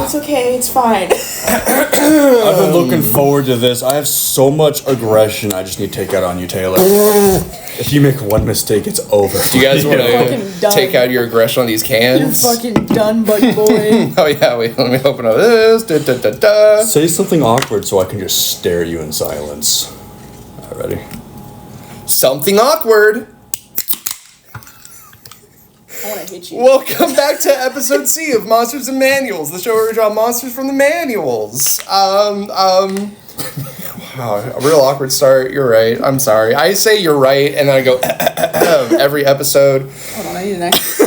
It's okay, it's fine. I've been looking forward to this. I have so much aggression I just need to take out on you, Taylor. If you make one mistake, it's over. Do you guys want to take out your aggression on these cans? You're fucking done, buddy boy. Oh yeah, wait, let me open up this. Say something awkward so I can just stare at you in silence. All right, ready? Something awkward. I want to hit you. Welcome back to episode C of Monsters and Manuals, the show where we draw monsters from the manuals. Wow, a real awkward start. You're right. I'm sorry. I say you're right, and then I go every episode. Hold on, I need an extra.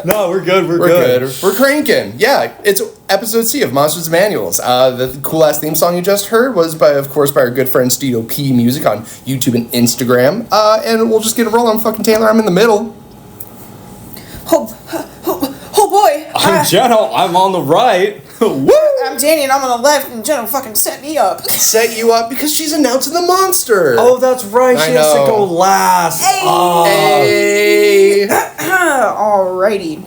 No, we're good. We're good. We're cranking. Yeah, it's episode C of Monsters and Manuals. The cool ass theme song you just heard was by our good friend Studio P Muzik on YouTube and Instagram. And we'll just get it rolling. I'm fucking Taylor. I'm in the middle. Oh boy. I'm Jenno. I'm on the right. Woo! I'm Danny and I'm on the left, and Jenno fucking set me up. Set you up because she's announcing the monster. Oh, that's right. She has to go last. Hey! Oh. Hey! Alrighty.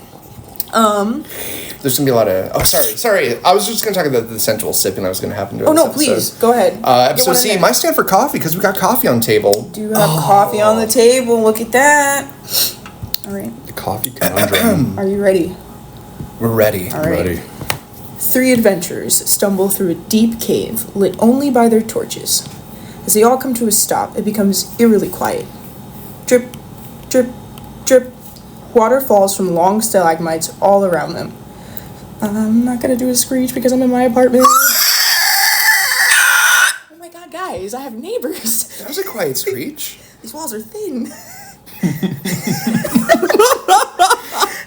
There's gonna be a lot of. Oh, sorry. I was just gonna talk about the sensual sipping that was gonna happen during Oh no, this episode. please go ahead. Episode C might stand for coffee because we got coffee on the table. Do you have coffee on the table? Look at that. All right. The coffee conundrum. Are you ready? We're ready. All right. Ready. 3 adventurers stumble through a deep cave lit only by their torches. As they all come to a stop, it becomes eerily quiet. Drip, drip, drip. Water falls from long stalagmites all around them. I'm not gonna do a screech because I'm in my apartment. Oh my god, guys, I have neighbors. That was a quiet screech. These walls are thin.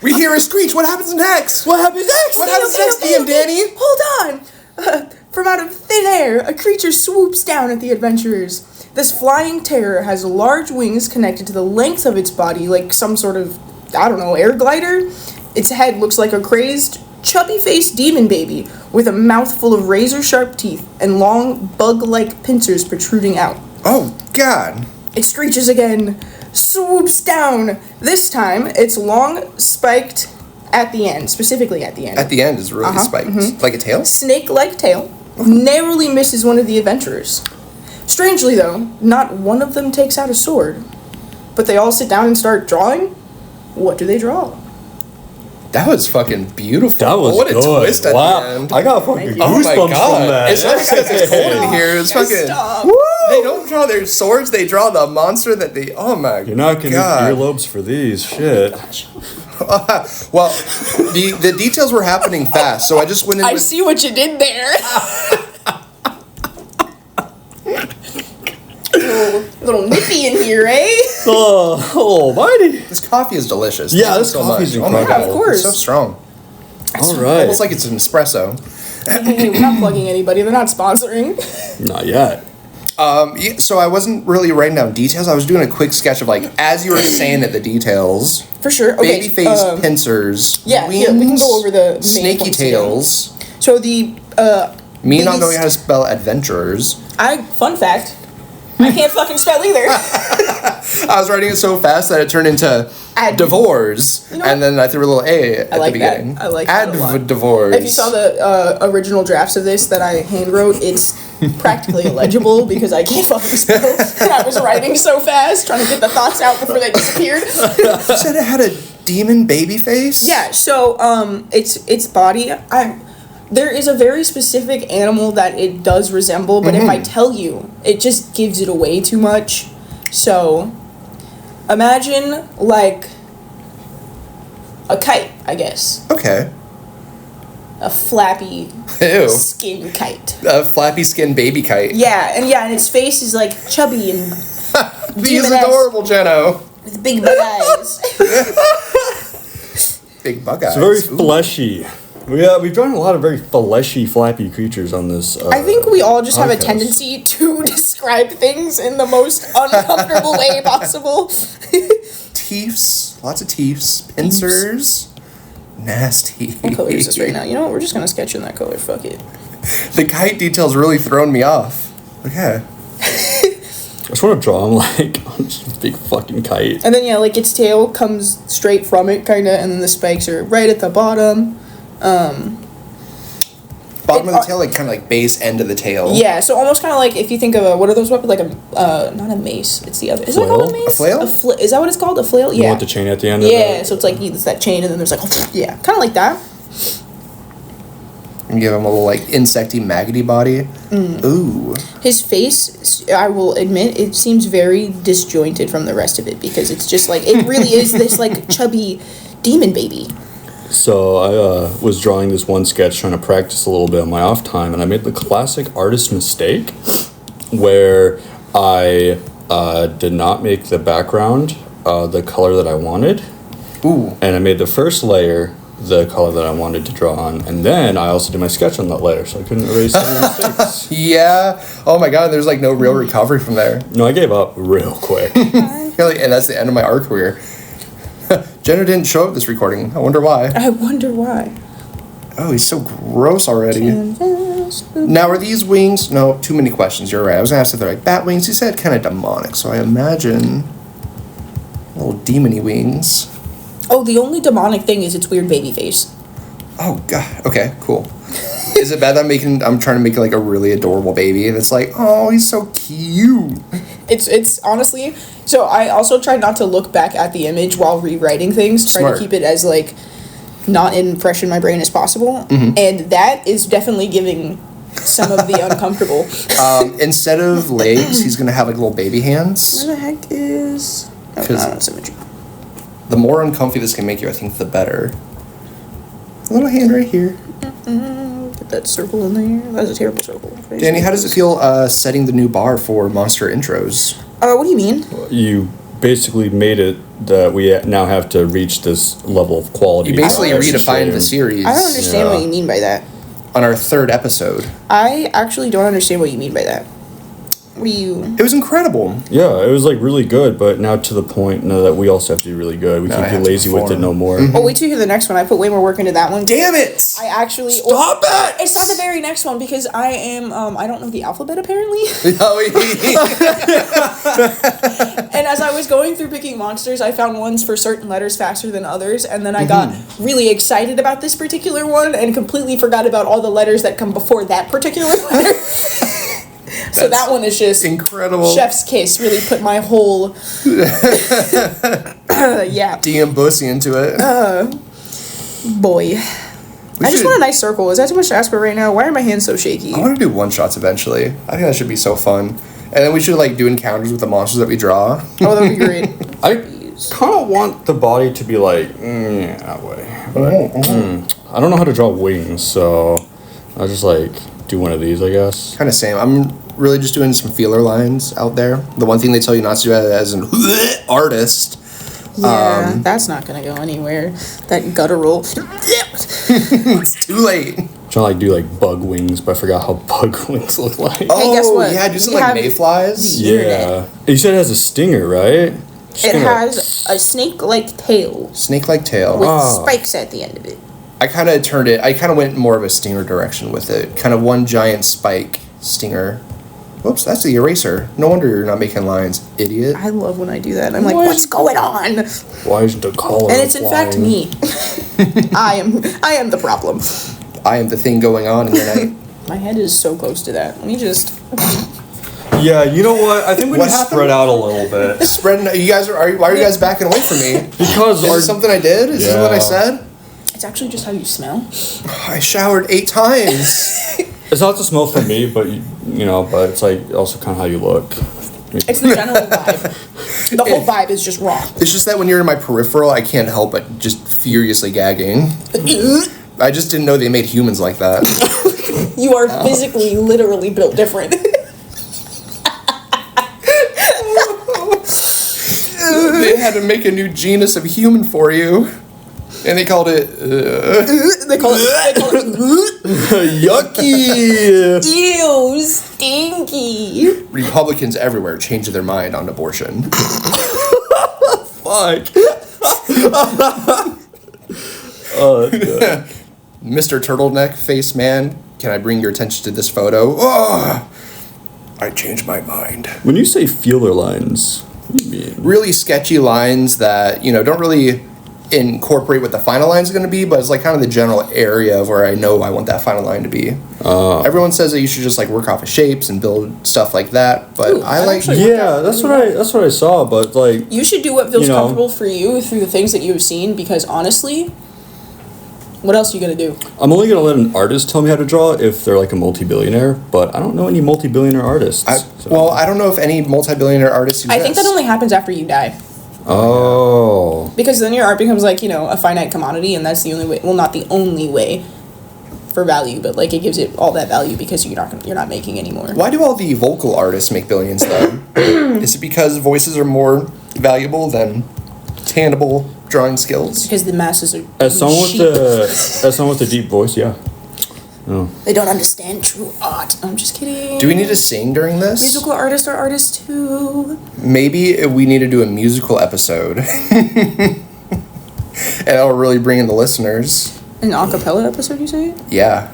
We hear a screech. What happens next? What happens next? What happens next, DM Danny? Hold on. From out of thin air, a creature swoops down at the adventurers. This flying terror has large wings connected to the length of its body, like some sort of, I don't know, air glider. Its head looks like a crazed, chubby-faced demon baby with a mouth full of razor-sharp teeth and long, bug-like pincers protruding out. Oh, God. It screeches again, swoops down. This time, it's long, spiked at the end, specifically at the end. At the end is really spiked. Mm-hmm. Like a tail? Snake-like tail, narrowly misses one of the adventurers. Strangely, though, not one of them takes out a sword. But they all sit down and start drawing. What do they draw? That was fucking beautiful. That was what a good. twist at the end. I got fucking Thank you. Oh my goosebumps God. from that. It's not because it's cold in here. It's fucking. Stop. They don't draw their swords. They draw the monster that they. Oh my God. You're not getting earlobes for these. Shit. Well, the details were happening fast, so I just went in. I see what you did there. little nippy in here, eh? Oh, mighty. This coffee is delicious. Yeah, Thank you this coffee's much. Oh my incredible. God, Of course. It's so strong. All right. Almost like it's an espresso. Hey, we're not plugging anybody. They're not sponsoring. Not yet. Yeah, so I wasn't really writing down details. I was doing a quick sketch of like as you were saying it, the details. For sure. Okay. Baby face, pincers. Yeah, wings, yeah, we can go over the main snaky points again. tails. So the Me not biggest- knowing how to spell adventurers. Fun fact, I can't fucking spell either. I was writing it so fast that it turned into divorce, You know and then I threw a little A at like the that. beginning. I like that a lot. Divorce. If you saw the original drafts of this that I hand wrote, it's practically illegible because I can't fucking spell. And I was writing so fast, trying to get the thoughts out before they disappeared. You said it had a demon baby face? Yeah, so its body, there is a very specific animal that it does resemble, but if I tell you, it just gives it away too much. So imagine like a kite, I guess. Okay. A flappy Ew. skin kite. A flappy skin baby kite. Yeah, and its face is like chubby and He's demoness adorable, Jenno. with big bug eyes. Big bug eyes. It's very Ooh. fleshy. We've drawn a lot of very fleshy, flappy creatures on this. I think we all just have a podcast. tendency to describe things in the most uncomfortable way possible. Teeths. Lots of teeths. Pincers. nasty. What color is this right now? You know what? We're just gonna sketch in that color. Fuck it. The kite detail's really thrown me off. Okay. I just want to draw him like on just a big fucking kite. And then yeah, like its tail comes straight from it, kind of, and then the spikes are right at the bottom. Bottom of the tail, like kind of like base end of the tail. Yeah, so almost kind of like if you think of what are those weapons? Like not a mace. It's the other. Is it called a mace? A flail? Is that what it's called? A flail? You Yeah. want the chain at the end of it? Yeah, so it's like it's that chain, and then there's like yeah, kind of like that. And give him a little like insecty, maggoty body. Ooh. His face, I will admit, it seems very disjointed from the rest of it because it's just like it really is this like chubby demon baby. So I was drawing this one sketch trying to practice a little bit on my off time, and I made the classic artist mistake where I did not make the background the color that I wanted. Ooh. And I made the first layer the color that I wanted to draw on, and then I also did my sketch on that layer, so I couldn't erase any mistakes. Yeah. Oh my god, there's like no real recovery from there. No, I gave up real quick. Really, and that's the end of my art career. Jenna didn't show up this recording. I wonder why. I wonder why. Oh, he's so gross already. Now, are these wings? No, too many questions. You're right. I was gonna ask if they're like bat wings. You said kind of demonic, so I imagine little demony wings. Oh, the only demonic thing is its weird baby face. Oh god. Okay, cool. Is it bad that I'm trying to make like a really adorable baby and it's like, oh, he's so cute. It's honestly, so I also tried not to look back at the image while rewriting things, trying Smart. to keep it as like not fresh in my brain as possible. And that is definitely giving some of the uncomfortable. Instead of legs, he's gonna have like little baby hands. Where the heck is symmetry? The more uncomfy this can make you, I think the better. A little hand right here. Put that circle in there. That's a terrible circle. Danny, how does it feel setting the new bar for monster intros? What do you mean? You basically made it that we now have to reach this level of quality. You basically That's redefined the shame. series. I don't understand Yeah. what you mean by that. On our third episode. I actually don't understand what you mean by that. What do you... It was incredible. Yeah, it was like really good, but now to the point now that we also have to be really good. We No, I can't have be to lazy with it perform. no more. Oh, wait till you hear the next one. I put way more work into that one. Damn it! I actually... Stop it! It's not the very next one because I am... I don't know the alphabet apparently. And as I was going through picking monsters, I found ones for certain letters faster than others, and then I got really excited about this particular one and completely forgot about all the letters that come before that particular letter. So that one is just incredible. Chef's kiss. Really put my whole yeah. DM Bussy into it. Boy. I just want a nice circle. Is that too much to ask for right now? Why are my hands so shaky? I want to do one shots eventually. I think that should be so fun. And then we should like do encounters with the monsters that we draw. Oh, that would be great. I kind of want the body to be like that way, but I don't know how to draw wings, so I'll just like do one of these, I guess. Kind of same. I'm really just doing some feeler lines out there. The one thing they tell you not to do as an artist. Yeah, that's not gonna go anywhere. That guttural. It's too late. Trying to like do like bug wings, but I forgot how bug wings look like. Oh, guess what? yeah, do some We like have mayflies. the- Yeah, internet. you said it has a stinger, right? It has a snake-like tail Snake-like tail. with Oh. spikes at the end of it. I kind of went more of a stinger direction with it. Kind of one giant spike stinger. Whoops, that's the eraser. No wonder you're not making lines, idiot. I love when I do that. I'm like, What? what's going on? And Why isn't the color? it's in fact me. I am the problem. I am the thing going on in the night. My head is so close to that. Let me just. Yeah, you know what? I think we What need to happened? spread out a little bit Spreading. You guys why are you guys backing away from me? because Is this something I did? Is this what I Yeah. said? It's actually just how you smell. I showered 8 times. it's not the smell for me, but but it's like also kind of how you look. It's the general vibe. The whole vibe is just wrong. It's just that when you're in my peripheral, I can't help but just furiously gagging. I just didn't know they made humans like that. You are physically, literally built different. They had to make a new genus of human for you. And they called it... They call it Yucky. ew, stinky. Republicans everywhere changed their mind on abortion. Fuck. Oh, that's good. Mr. Turtleneck Face Man, can I bring your attention to this photo? Oh, I changed my mind. When you say feeler lines, what do you mean? Really sketchy lines that, don't really incorporate what the final line is going to be, but it's like kind of the general area of where I know I want that final line to be. Everyone says that you should just like work off of shapes and build stuff like that, but Ooh, I like... Yeah, that's what I saw, but like... You should do what feels comfortable for you through the things that you have seen, because honestly... What else are you going to do? I'm only going to let an artist tell me how to draw if they're like a multi-billionaire, but I don't know any multi-billionaire artists. Well, I don't know if any multi-billionaire artists exist. I think that only happens after you die. Oh. Because then your art becomes like, a finite commodity, and that's the only way, well, not the only way for value, but like it gives it all that value because you're not making anymore. Why do all the vocal artists make billions though? Is it because voices are more valuable than tangible drawing skills? Because the masses are As someone sheep. with a deep voice, yeah. Oh. They don't understand true art. I'm just kidding. Do we need to sing during this? Musical artists are artists too. Maybe we need to do a musical episode. And that'll really bring in the listeners. An acapella episode, you say? Yeah.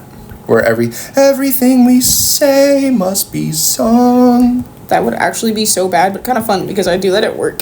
Where everything we say must be sung. That would actually be so bad, but kind of fun because I do that at work.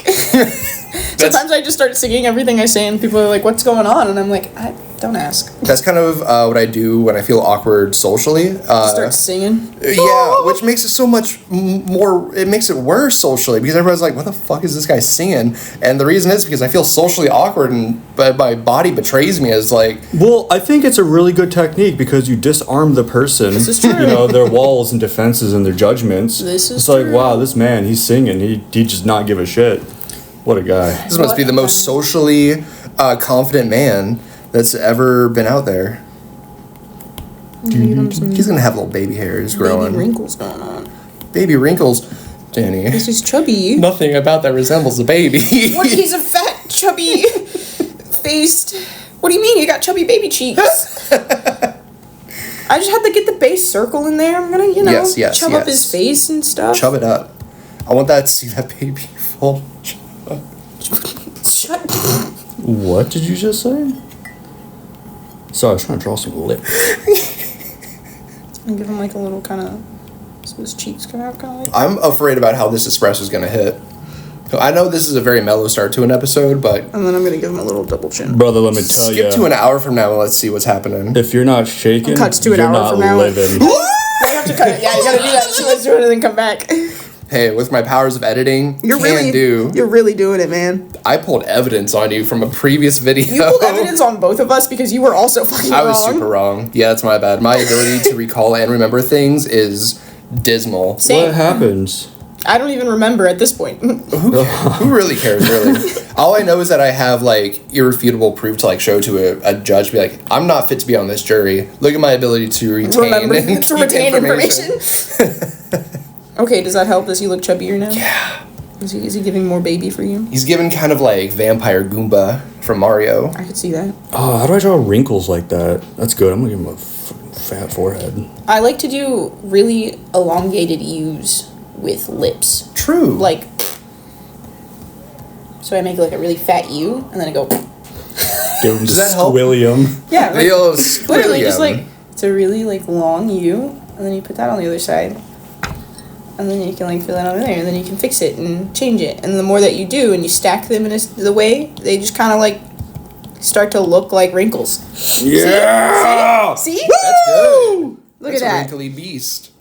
Sometimes I just start singing everything I say, and people are like, "What's going on?" And I'm like, "Don't ask." That's kind of what I do when I feel awkward socially. Start singing. Yeah, which makes it so much more. It makes it worse socially because everyone's like, "What the fuck is this guy singing?" And the reason is because I feel socially awkward, and my body betrays me as like. Well, I think it's a really good technique because you disarm the person. This is true. Their walls and defenses and their judgments. This is It's like, true. wow, this man, he's singing. He does not give a shit. What a guy. This must be the most socially confident man that's ever been out there. He's gonna have little baby hairs growing. Baby wrinkles going on. Baby wrinkles, Danny. This is chubby. Nothing about that resembles a baby. What? He's a fat, chubby, faced. What do you mean? You got chubby baby cheeks. I just had to get the base circle in there. I'm gonna, Yes, chub up his face and stuff. Chub it up. I want that to see that baby full. Shut. What did you just say? Sorry, I was trying to draw some lip. And give him like a little kind of. So his cheeks come out kind of like. I'm afraid about how this espresso is gonna hit. I know this is a very mellow start to an episode, but And then I'm gonna give him a little double chin. Brother, let me tell you. skip to an hour from now and let's see what's happening. If you're not shaking, Cuts to an you're hour not from now. living. You have to cut it. Yeah, you gotta do that. So let's do it and then come back. Hey, with my powers of editing, You're really doing it, man. I pulled evidence on you from a previous video. You pulled evidence on both of us because you were also fucking I was wrong. super wrong. Yeah, that's my bad. My ability to recall and remember things is dismal. Same. What happens? I don't even remember at this point. Who really cares, really? All I know is that I have, like, irrefutable proof to, like, show to a judge. Be like, I'm not fit to be on this jury. Look at my ability to retain and to keep retain information. Okay, does that help? Does he look chubbier now? Yeah. Is he giving more baby for you? He's given kind of like Vampire Goomba from Mario. I could see that. Oh, how do I draw wrinkles like that? That's good. I'm gonna give him a fat forehead. I like to do really elongated U's with lips. True. Like, so I make like a really fat U, and then I go. Give him Does the that help? squillium. Yeah, like, literally just Squillium. like it's a really like long U, and then you put that on the other side. And then you can like fill that over there, and then you can fix it and change it. And the more that you do, and you stack them in the way, they just kind of like start to look like wrinkles. Yeah. See? That's good. Look That's at a that. wrinkly beast.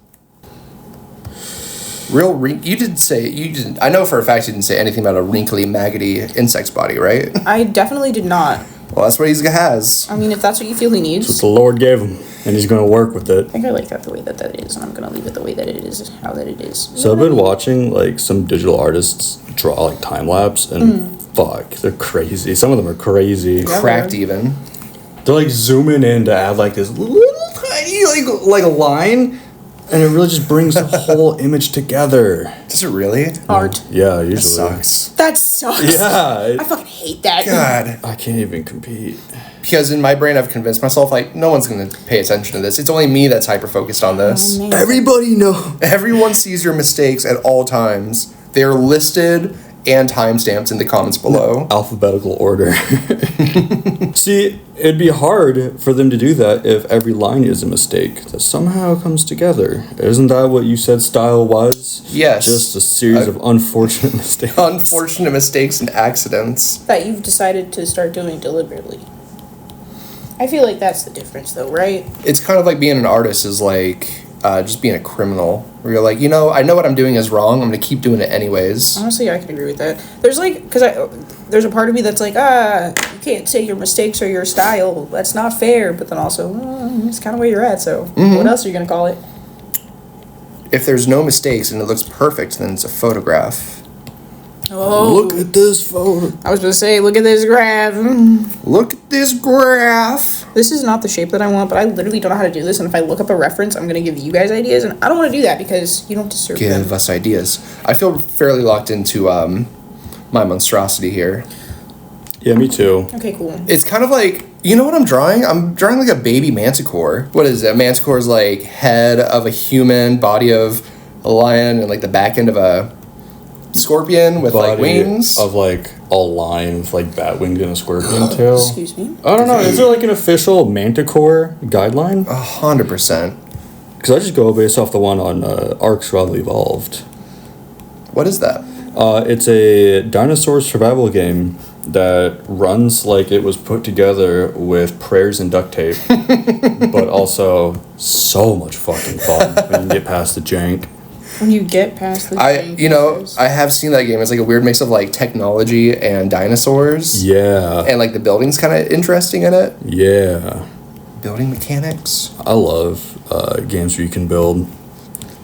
You didn't. I know for a fact you didn't say anything about a wrinkly, maggoty insect's body, right? I definitely did not. Well, that's what he has. I mean, if that's what you feel he needs. That's what the Lord gave him, and he's gonna work with it. I think I like that the way that is, and I'm gonna leave it the way that it is, how that it is. So I've been watching like some digital artists draw like time lapse, and fuck, they're crazy. Some of them are crazy. Yeah. Cracked even. They're like zooming in to add like this little tiny like a line, and it really just brings the whole image together. Does it really? Art. Yeah, usually. That sucks. That sucks. Yeah, I fucking hate that. God. I can't even compete. Because in my brain, I've convinced myself, like, no one's going to pay attention to this. It's only me that's hyper-focused on this. Man. Everybody know. Everyone sees your mistakes at all times. They are listed and timestamps in the comments below. Alphabetical order. See, it'd be hard for them to do that if every line is a mistake that somehow comes together. Isn't that what you said style was? Yes. Just a series of unfortunate mistakes. Unfortunate mistakes and accidents. That you've decided to start doing deliberately. I feel like that's the difference, though, right? It's kind of like being an artist is like just being a criminal. Where you're like, I know what I'm doing is wrong. I'm going to keep doing it anyways. Honestly, I can agree with that. There's there's a part of me that's like, you can't say your mistakes or your style. That's not fair. But then also, it's kind of where you're at. So what else are you going to call it? If there's no mistakes and it looks perfect, then it's a photograph. Oh, Look at this photo. I was going to say, look at this graph. Look at this graph. This is not the shape that I want, but I literally don't know how to do this. And if I look up a reference, I'm going to give you guys ideas. And I don't want to do that because you don't deserve them. Give us ideas. I feel fairly locked into my monstrosity here. Yeah, me too. Okay, cool. It's kind of like, you know what I'm drawing? I'm drawing like a baby manticore. What is it? Manticore's like head of a human, body of a lion, and like the back end of a scorpion with like wings. Of like a lion with like bat wings and a scorpion tail. Excuse me? I don't know. Is there like an official Manticore guideline? 100%. Because I just go based off the one on Ark Survival Evolved. What is that? It's a dinosaur survival game that runs like it was put together with prayers and duct tape, but also so much fucking fun when you get past the jank. When you get past the I have seen that game. It's like a weird mix of like technology and dinosaurs. Yeah. And like the building's kind of interesting in it. Yeah. Building mechanics. I love games where you can build,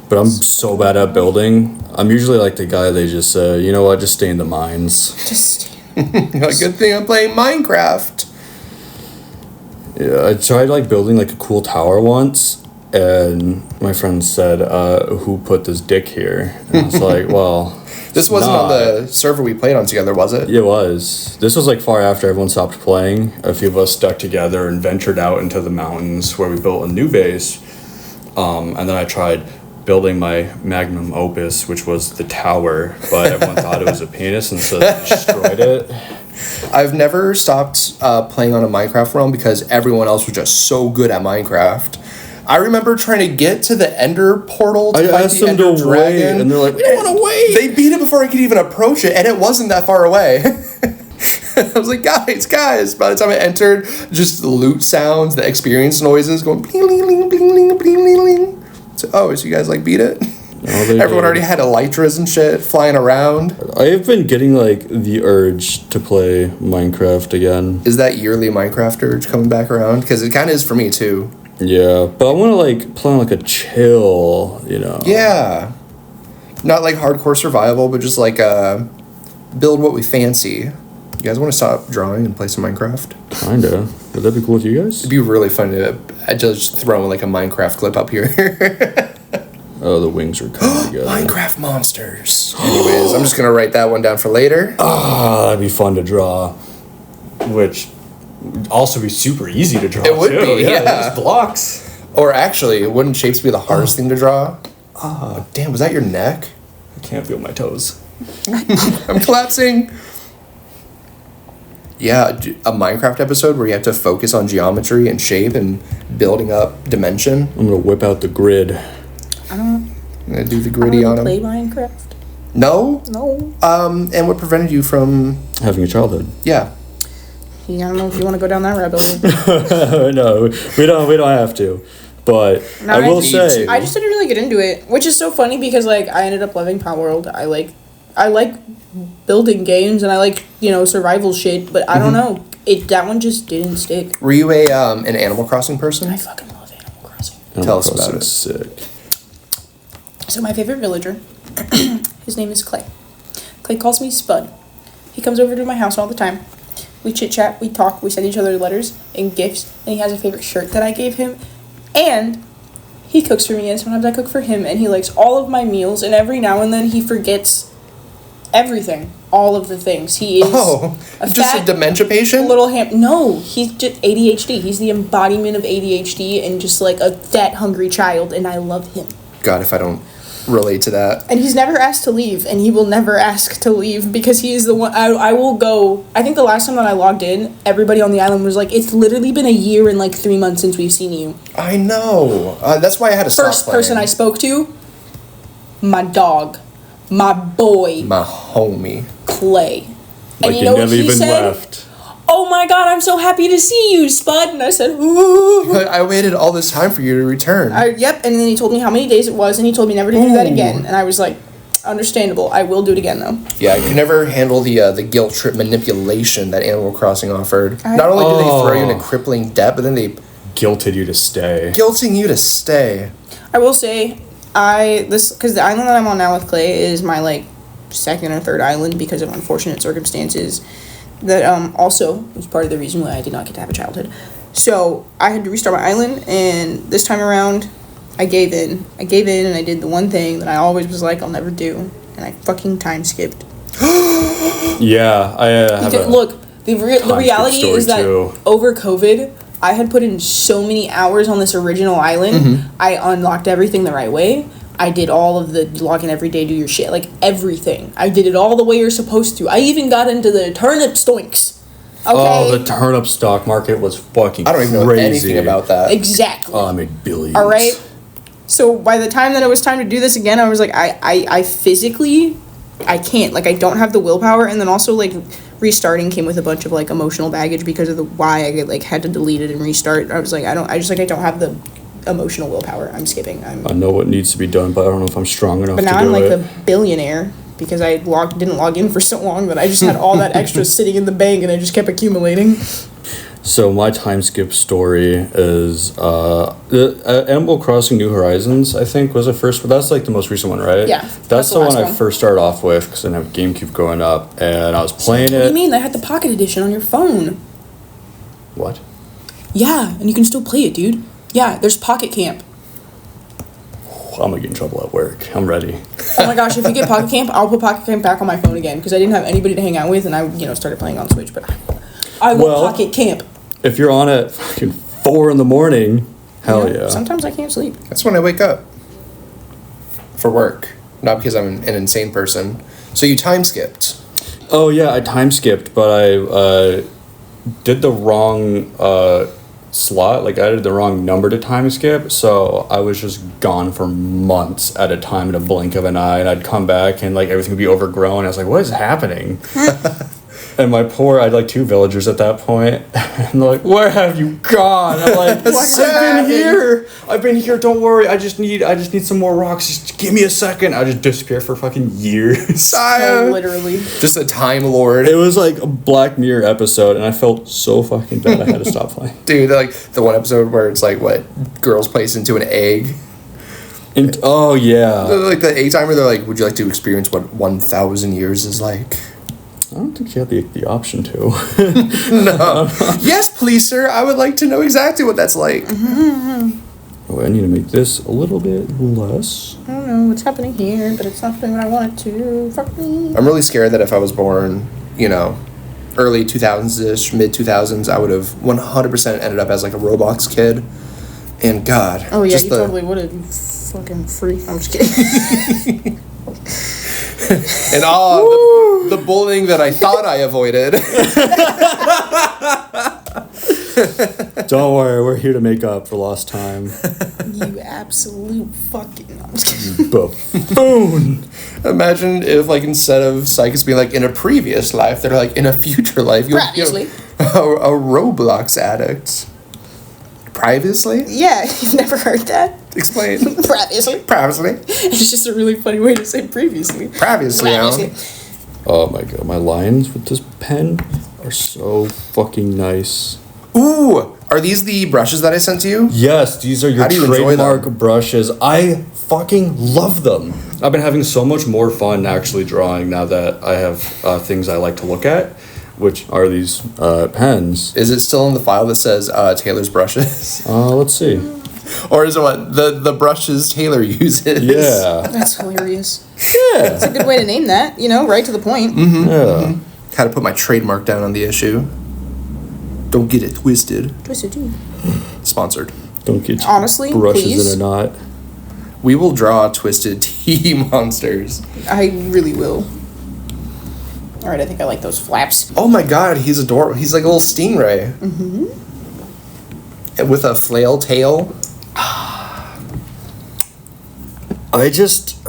but I'm so bad at building. I'm usually like the guy they just say, you know what, just stay in the mines. Good thing I'm playing Minecraft. Yeah, I tried like building like a cool tower once, and my friend said, who put this dick here? And I was like, well, this wasn't on the server we played on together, was it? It was. This was like far after everyone stopped playing. A few of us stuck together and ventured out into the mountains where we built a new base. And then I tried building my magnum opus, which was the tower, but everyone thought it was a penis, and so they destroyed it. I've never stopped playing on a Minecraft realm because everyone else was just so good at Minecraft. I remember trying to get to the Ender portal to fight the Ender Dragon. Wait, and they're like, we don't want to wait. They beat it before I could even approach it, and it wasn't that far away. I was like, guys. By the time I entered, just the loot sounds, the experience noises going bling, bling, bling, bling, bling, bling, bling. So you guys like beat it? No, Everyone already had elytras and shit flying around. I've been getting like the urge to play Minecraft again. Is that yearly Minecraft urge coming back around? Because it kind of is for me too. Yeah, but I want to like play on like a chill, Yeah. Not like hardcore survival, but just like build what we fancy. You guys want to stop drawing and play some Minecraft? Kinda. Would that be cool with you guys? It'd be really fun to just throw like a Minecraft clip up here. Oh, the wings are coming together. Minecraft monsters. Anyways, I'm just going to write that one down for later. That'd be fun to draw. Which would also be super easy to draw. It would be, yeah. Just blocks. Or actually, wouldn't shapes be the hardest thing to draw? Oh, damn, was that your neck? I can't feel my toes. I'm collapsing. Yeah, a Minecraft episode where you have to focus on geometry and shape and building up dimension. I'm gonna whip out the grid. I'm gonna do the gritty on them. Play Minecraft? No? No. And what prevented you from Having a childhood. Yeah. I don't know if you want to go down that rabbit hole. No, we don't have to. But No, I will say I just didn't really get into it, which is so funny because like I ended up loving Power World. I like building games and I like, survival shit, but I don't know. That one just didn't stick. Were you an Animal Crossing person? I fucking love Animal Crossing. Tell us about it. Sick. So my favorite villager, his name is Clay. Clay calls me Spud. He comes over to my house all the time. We chit-chat, we talk, we send each other letters and gifts, and he has a favorite shirt that I gave him. And he cooks for me, and sometimes I cook for him, and he likes all of my meals, and every now and then he forgets everything, all of the things. He is just a dementia patient? No, he's just ADHD. He's the embodiment of ADHD and just like a fat, hungry child, and I love him. God, if I don't relate to that. And he's never asked to leave, and he will never ask to leave because he is the one. I will go. I think the last time that I logged in, everybody on the island was like, "It's literally been a year and like 3 months since we've seen you." I know. That's why I had to stop First playing. person I spoke to, my dog, my boy, my homie, Clay. Like And you never even left. "Oh my God, I'm so happy to see you, Spud." And I said, "Ooh." I waited all this time for you to return. Yep, and then he told me how many days it was, and he told me never to do that again. And I was like, understandable. I will do it again, though. Yeah, I could never handle the guilt trip manipulation that Animal Crossing offered. Not only do they throw you into crippling debt, but then they Guilted you to stay. guilting you to stay. I will say, because the island that I'm on now with Clay is my, like, second or third island because of unfortunate circumstances that also was part of the reason why I did not get to have a childhood. So I had to restart my island, and this time around, I gave in. I gave in, and I did the one thing that I always was like, I'll never do, and I fucking time skipped. Yeah, I have a Look, the reality story is that too. over COVID, I had put in so many hours on this original island. Mm-hmm. I unlocked everything the right way. I did all of the log in every day, do your shit, like everything. I did it all the way you're supposed to. I even got into the turnip stoinks. Okay? Oh, the turnip stock market was fucking I don't even know crazy. anything about that. Exactly. Oh, I made billions. All right. So by the time that it was time to do this again, I was like, I physically, I can't. Like, I don't have the willpower. And then also, like, restarting came with a bunch of, like, emotional baggage because of the why I, like, had to delete it and restart. I was like, I don't have the emotional willpower. I'm skipping. I know what needs to be done, but I don't know if I'm strong enough But to now do I'm like it. the billionaire because I didn't log in for so long that I just had all that extra sitting in the bank and I just kept accumulating. So my time skip story is Animal Crossing New Horizons, I think, was the first. But that's like the most recent one, right? Yeah, That's the one last I one. first started off with because I didn't have GameCube growing up, and I was playing What do you it. mean? I had the Pocket Edition on your phone. What? Yeah, and you can still play it, dude. Yeah, there's Pocket Camp. I'm gonna get in trouble at work. I'm ready. Oh my gosh, if you get Pocket Camp, I'll put Pocket Camp back on my phone again because I didn't have anybody to hang out with and I, started playing on Switch, but I will Well- Pocket Camp. If you're on at fucking 4 a.m, hell yeah. Sometimes I can't sleep. That's when I wake up for work, not because I'm an insane person. So you time skipped. Oh yeah, I time skipped, but I did the wrong slot. Like I did the wrong number to time skip, so I was just gone for months at a time in a blink of an eye, and I'd come back and like everything would be overgrown. I was like, what is happening? And I had like 2 villagers at that point. And they're like, where have you gone? I'm like, I've been here, don't worry. I just need some more rocks. Just give me a second. I just disappear for fucking years. Literally. Just a time lord. It was like a Black Mirror episode, and I felt so fucking bad I had to stop playing. Dude, like the one episode where it's like what girls place into an egg. Oh yeah. Like the egg timer, they're like, would you like to experience what 1,000 years is like? I don't think you have the option to. No. Yes, please, sir. I would like to know exactly what that's like. Oh, I need to make this a little bit less. I don't know what's happening here, but it's not doing what I want it to. Fuck me. I'm really scared that if I was born, early 2000s-ish, mid 2000s, I would have 100% ended up as like a Roblox kid. And God. Oh yeah, just you totally would have. You fucking freak. I'm just kidding. And the bullying that I thought I avoided. Don't worry, we're here to make up for lost time. You absolute fucking. I'm just kidding. Buffoon. Imagine if, like, instead of Psychus being like in a previous life, they're like in a future life. You'll Previously. a Roblox addict. Previously? Yeah, you've never heard that? Explain. Previously. Previously. It's just a really funny way to say previously. Previously. Oh my god, my lines with this pen are so fucking nice. Ooh, are these the brushes that I sent to you? Yes, these are your How do you enjoy trademark them? brushes. I fucking love them. I've been having so much more fun actually drawing now that I have things I like to look at, which are these pens. Is it still in the file that says Taylor's brushes? Let's see. Or is it what? The brushes Taylor uses? Yeah. That's hilarious. Yeah. That's a good way to name that, right to the point. Yeah. Had to put my trademark down on the issue. Don't get it twisted. Twisted too. Sponsored. Don't get Honestly, brushes please. in a knot. We will draw twisted tea monsters. I really will. All right, I think I like those flaps. Oh my god, he's adorable. He's like a little stingray. Mm-hmm. And with a flail tail. I just,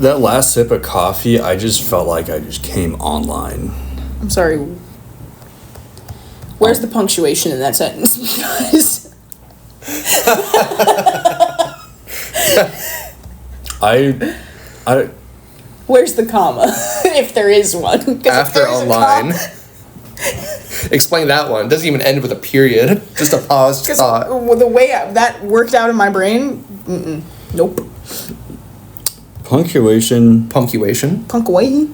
that last sip of coffee, I just felt like I just came online. I'm sorry. Where's the punctuation in that sentence, you guys? I Where's the comma, if there is one? 'Cause After if there's a line. Explain that one. It doesn't even end with a period. Just a paused Because thought. the way that worked out in my brain, nope. punctuation, Punctuation. Punk away.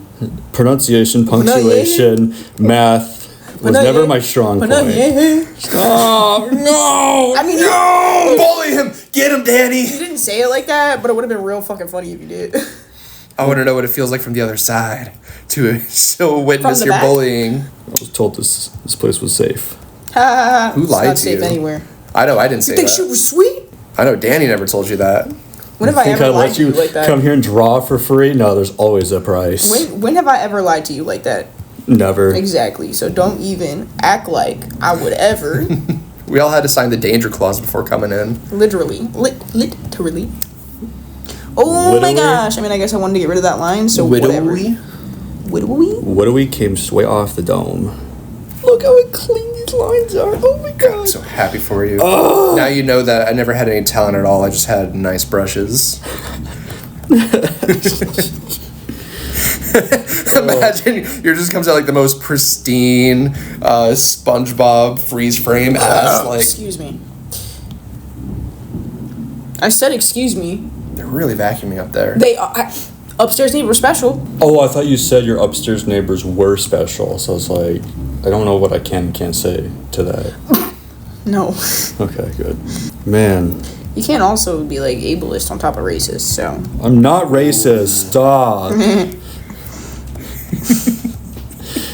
pronunciation, punctuation, math was never my strong point. Oh, no! I mean, no! Bully him! Get him, Danny! you didn't say it like that, but it would have been real fucking funny if you did. I want to know what it feels like from the other side to still witness From the your back? bullying. I was told this place was safe. Who It's lied not to safe you? anywhere. I know, I didn't say You think that. she was sweet? I know Danny never told you that. When have I Think ever I'd lied let to you you like that? come here and draw for free? No, there's always a price. When have I ever lied to you like that? Never. Exactly. So don't even act like I would ever. We all had to sign the danger clause before coming in. Literally. Literally. Oh my Widowy? gosh. I mean, I guess I wanted to get rid of that line, so whatever. Widowy? Widowy? Widowy came straight off the dome. Look how clean these lines are. Oh my I'm god. so happy for you. Now you know that I never had any talent at all. I just had nice brushes. Imagine yours just comes out like the most pristine SpongeBob freeze frame ass. Like Excuse me. I said excuse me. they're really vacuuming up there. They upstairs neighbor special. Oh, I thought you said your upstairs neighbors were special. So I was like, I don't know what I can and can't say to that. No. Okay, good. Man, You can't also be like ableist on top of racist, so. I'm not racist. Stop.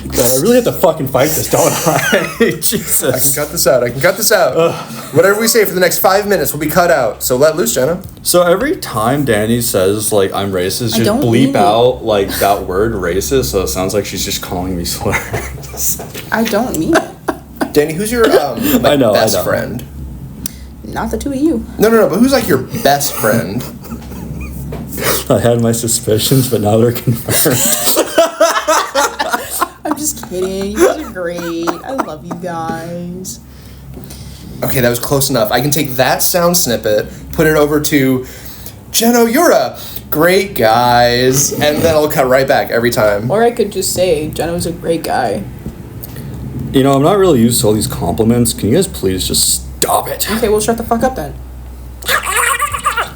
God, I really have to fucking fight this, don't I? Jesus. I can cut this out. I can cut this out. Whatever we say for the next 5 minutes will be cut out. So let loose, Jenna. So every time Danny says like I'm racist, I just don't mean bleep it. out like that word racist, so it sounds like she's just calling me slurs. I don't mean it. Danny, who's your like, I know. best friend? Not the two of you. No, but who's like your best friend? I had my suspicions, but now they're confirmed. I'm just kidding. You guys are great. I love you guys. Okay, that was close enough. I can take that sound snippet, put it over to Jenno, you're a great guys, and then I'll cut right back every time. Or I could just say, Jenno's a great guy. You know, I'm not really used to all these compliments. Can you guys please just stop it? Okay, well, shut the fuck up then.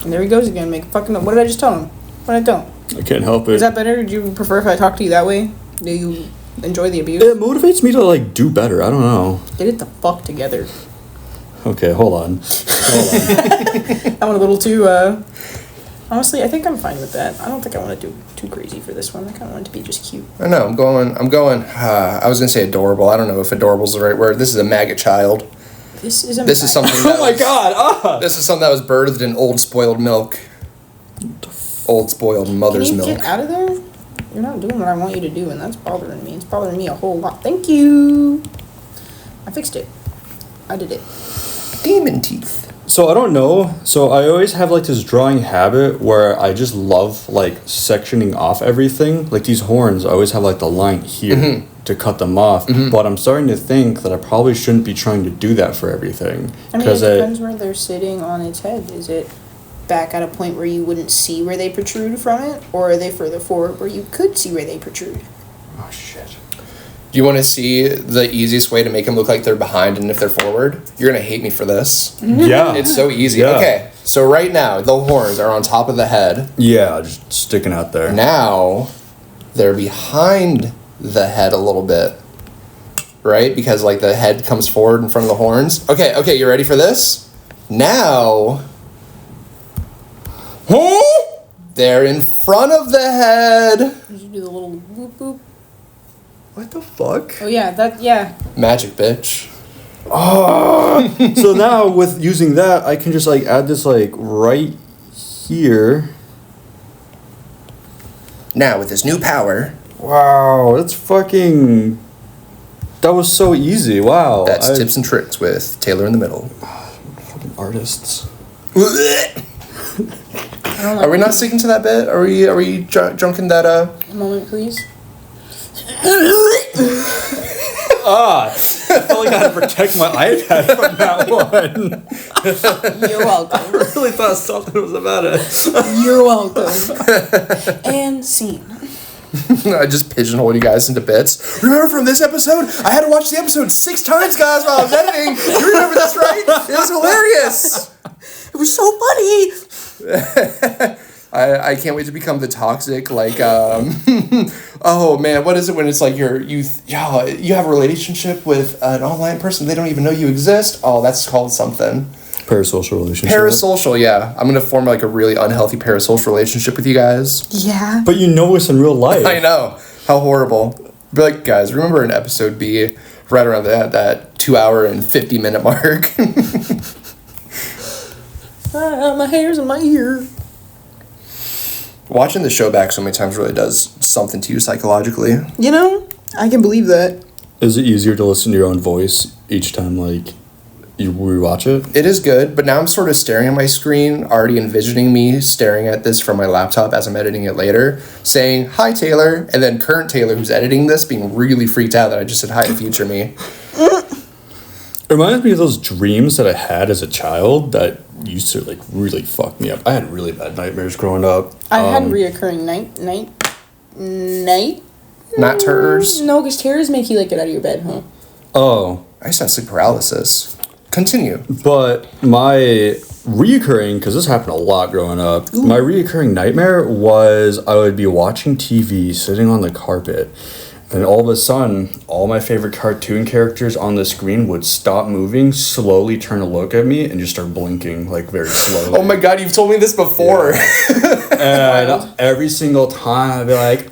And there he goes again, make fucking. What did I just tell him? What did I tell him? I can't help it. Is that better? Do you prefer if I talk to you that way? Do you enjoy the abuse? It motivates me to like do better. I don't know. Get it the fuck together. Okay, hold on. I went a little too, honestly, I think I'm fine with that. I don't think I want to do too crazy for this one. I kind of want it to be just cute. I know, I'm going, I was going to say adorable. I don't know if adorable is the right word. This is a maggot child. This is something that Oh my god! This is something that was birthed in old spoiled milk. Old spoiled Can mother's you milk. get out of there? You're not doing what I want you to do, and that's bothering me. It's bothering me a whole lot. Thank you. I fixed it. I did it. Demon teeth. So I don't know. So I always have like this drawing habit where I just love like sectioning off everything. Like these horns, I always have like the line here to cut them off. But I'm starting to think that I probably shouldn't be trying to do that for everything. I mean, it depends where they're sitting on its head. Is it back at a point where you wouldn't see where they protrude from it? Or are they further forward where you could see where they protrude? Oh shit. Do you want to see the easiest way to make them look like they're behind and if they're forward? You're going to hate me for this. Yeah. It's so easy. Yeah. Okay, so right now, the horns are on top of the head. Yeah, just sticking out there. Now, they're behind the head a little bit. Right? Because, like, the head comes forward in front of the horns. Okay, you ready for this? Now, they're in front of the head. Did you do the little whoop whoop? What the fuck? Oh yeah. Magic, bitch. So now with using that, I can just like add this like right here. Now, with this new power... Wow, that's fucking... That was so easy, wow. That's Tips and Tricks with Taylor in the middle. Fucking artists. Are we not sticking to that bit? Are we drunk in that, A moment, please. I felt like I had to protect my iPad from that one. You're welcome. I really thought something was about it. You're welcome. And scene. I just pigeonholed you guys into bits. Remember from this episode? I had to watch the episode 6 times, guys, while I was editing. You remember this, right? It was hilarious. It was so funny. I can't wait to become the toxic, like, oh man, what is it when it's like you have a relationship with an online person, they don't even know you exist? Oh, that's called something. Parasocial relationship. Parasocial, yeah. I'm gonna form like a really unhealthy parasocial relationship with you guys. Yeah. But you know us in real life. I know. How horrible. But like, guys, remember in episode B, right around that 2 hour and 50 minute mark. My hair's in my ear. Watching the show back so many times really does something to you psychologically. You know, I can believe that. Is it easier to listen to your own voice each time, like, you rewatch it? It is good, but now I'm sort of staring at my screen, already envisioning me staring at this from my laptop as I'm editing it later, saying, "Hi, Taylor," and then current Taylor, who's editing this, being really freaked out that I just said hi to future me. It reminds me of those dreams that I had as a child that used to, like, really fuck me up. I had really bad nightmares growing up. I had reoccurring night. Not terrors? No, because terrors make you, like, get out of your bed, huh? Oh. I used to have sleep paralysis. Continue. But my reoccurring, because this happened a lot growing up, my reoccurring nightmare was I would be watching TV, sitting on the carpet, and all of a sudden, all my favorite cartoon characters on the screen would stop moving, slowly turn to look at me, and just start blinking, like, very slowly. Oh my god, you've told me this before. Yeah. And every single time, I'd be like...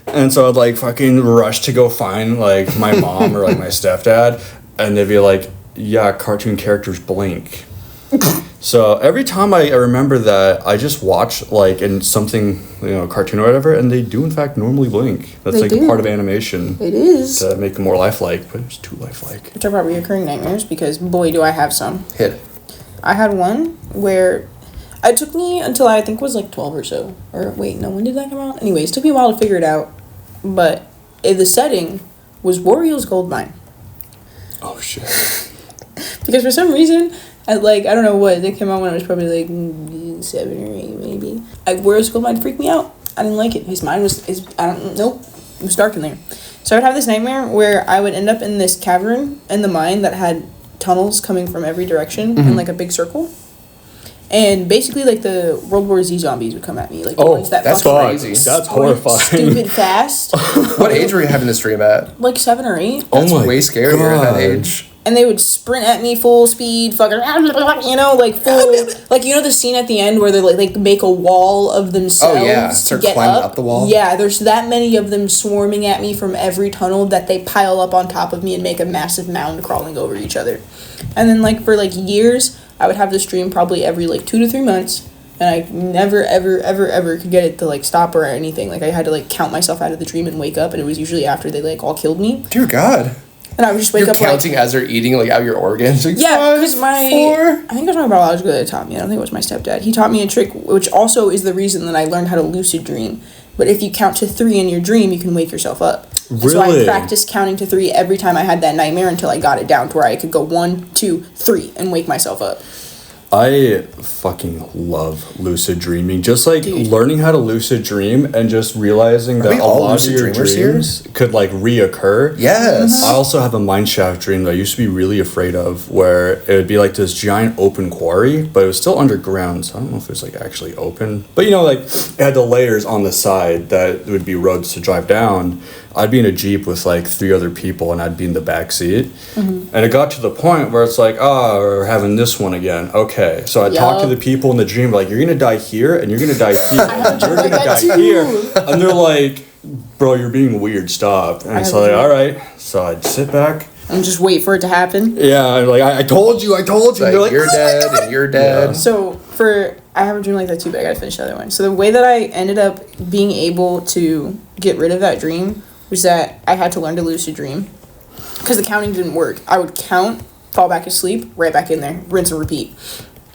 And so I'd, like, fucking rush to go find, like, my mom or, like, my stepdad, and they'd be like, yeah, cartoon characters blink. So every time I remember that, I just watch, like, in something, you know, cartoon or whatever, and they do, in fact, normally blink. That's, They like, do. a part of animation. It is. To make them more lifelike, but it's too lifelike. Talk about reoccurring nightmares, because boy, do I have some. Hit it. I had one where it took me until I think was like 12 or so. Or wait, no, when did that come out? Anyways, it took me a while to figure it out. But the setting was Warrior's Gold Mine. Oh, shit. Because for some reason, I don't know what, they came out when I was probably like 7 or 8 maybe. Warrior's Gold Mine freaked me out. I didn't like it. His mind was, nope, it was dark in there. So I would have this nightmare where I would end up in this cavern in the mine that had tunnels coming from every direction in like a big circle. And basically, like, the World War Z zombies would come at me. Like, the ones that that's fucking crazy. That's horrifying. stupid fast. What age were you having this dream at? Like 7 or 8. That's Oh my way scarier at that God. age. And they would sprint at me full speed, fucking, you know, like full, like, you know the scene at the end where they like make a wall of themselves to start get climbing up the wall? Yeah, there's that many of them swarming at me from every tunnel that they pile up on top of me and make a massive mound crawling over each other. And then, like, for like years, I would have this dream probably every like 2 to 3 months, and I never ever could get it to like stop or anything. Like, I had to like count myself out of the dream and wake up, and it was usually after they like all killed me. Dear God. And I would just wake You're up counting as they're eating, like, out your organs. Like, yeah, because 5, my 4. I think it was my biological dad that taught me. I don't think it was my stepdad. He taught me a trick, which also is the reason that I learned how to lucid dream. But if you count to 3 in your dream, you can wake yourself up. And so I Really? practiced counting to 3 every time I had that nightmare until I got it down to where I could go 1, 2, 3 and wake myself up. I fucking love lucid dreaming. Just like Dude. learning how to lucid dream and just realizing that we a all lot of lucid your dreamers here? dreams could like reoccur. Yes. I also have a mineshaft dream that I used to be really afraid of, where it would be like this giant open quarry, but it was still underground, so I don't know if it was like actually open. But you know, like it had the layers on the side that would be roads to drive down. I'd be in a Jeep with like 3 other people, and I'd be in the back seat. And it got to the point where it's like, we're having this one again. Okay. So I'd talk to the people in the dream, like, you're going to die here, and you're going to die here, and you're going to die here. And they're like, bro, you're being weird, stop. And so like, all right. So I'd sit back. And just wait for it to happen. Yeah, and like, I told you. Like, And they're like, you're "Oh my dead, God." and you're dead. So I have a dream like that too, but I gotta finish the other one. So the way that I ended up being able to get rid of that dream was that I had to learn to lucid dream. Because the counting didn't work. I would count, fall back asleep, right back in there, rinse and repeat.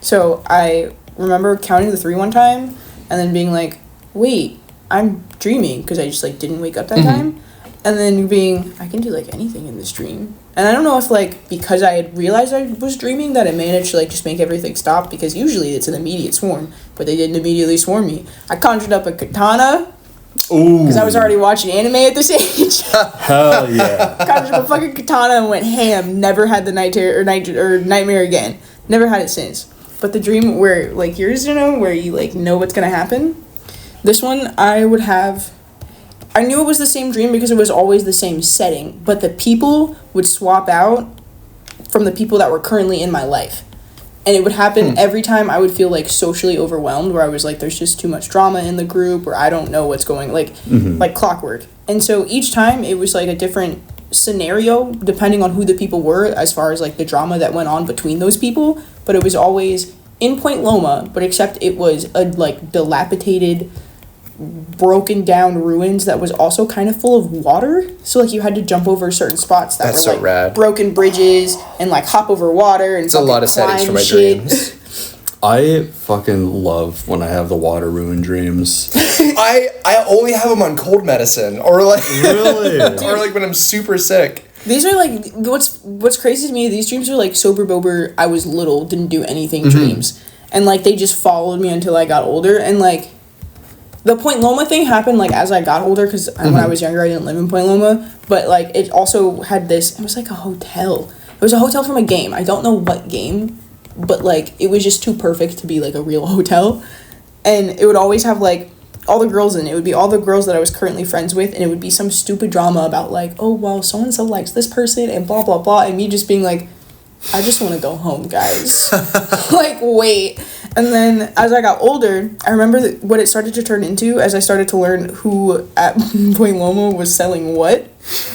So I remember counting the 3 one time, and then being like, wait, I'm dreaming, because I just, like, didn't wake up that time. And then being, I can do, like, anything in this dream. And I don't know if, like, because I had realized I was dreaming that it managed to, like, just make everything stop, because usually it's an immediate swarm, but they didn't immediately swarm me. I conjured up a katana, because I was already watching anime at this age. Hell yeah. Conjured up a fucking katana and went ham. Never had the nightmare again. Never had it since. But the dream where, like, yours, you know, where you, like, know what's gonna happen, this one, I knew it was the same dream because it was always the same setting, but the people would swap out from the people that were currently in my life. And it would happen every time I would feel, like, socially overwhelmed, where I was like, there's just too much drama in the group, or I don't know what's going, like clockwork. And so each time it was, like, a different scenario, depending on who the people were, as far as, like, the drama that went on between those people. But it was always in Point Loma, but except it was a, like, dilapidated, broken down ruins that was also kind of full of water. So, like, you had to jump over certain spots that That's were, so like, rad. Broken bridges and, like, hop over water and It's a lot of settings for my shit. dreams. I fucking love when I have the water ruin dreams. I only have them on cold medicine, or like Really? or like when I'm super sick. These are, like, what's crazy to me, these dreams are, like, sober bober, I was little, didn't do anything dreams. And, like, they just followed me until I got older. And, like, the Point Loma thing happened, like, as I got older, because when I was younger, I didn't live in Point Loma. But, like, it also had this, it was like a hotel. It was a hotel from a game. I don't know what game, but, like, it was just too perfect to be, like, a real hotel. And it would always have, like, all the girls in it. It would be all the girls that I was currently friends with, and it would be some stupid drama about, like, oh, well, so-and-so likes this person, and blah, blah, blah, and me just being like, I just want to go home, guys. Like, wait. And then, as I got older, I remember what it started to turn into as I started to learn who at Point Loma was selling what.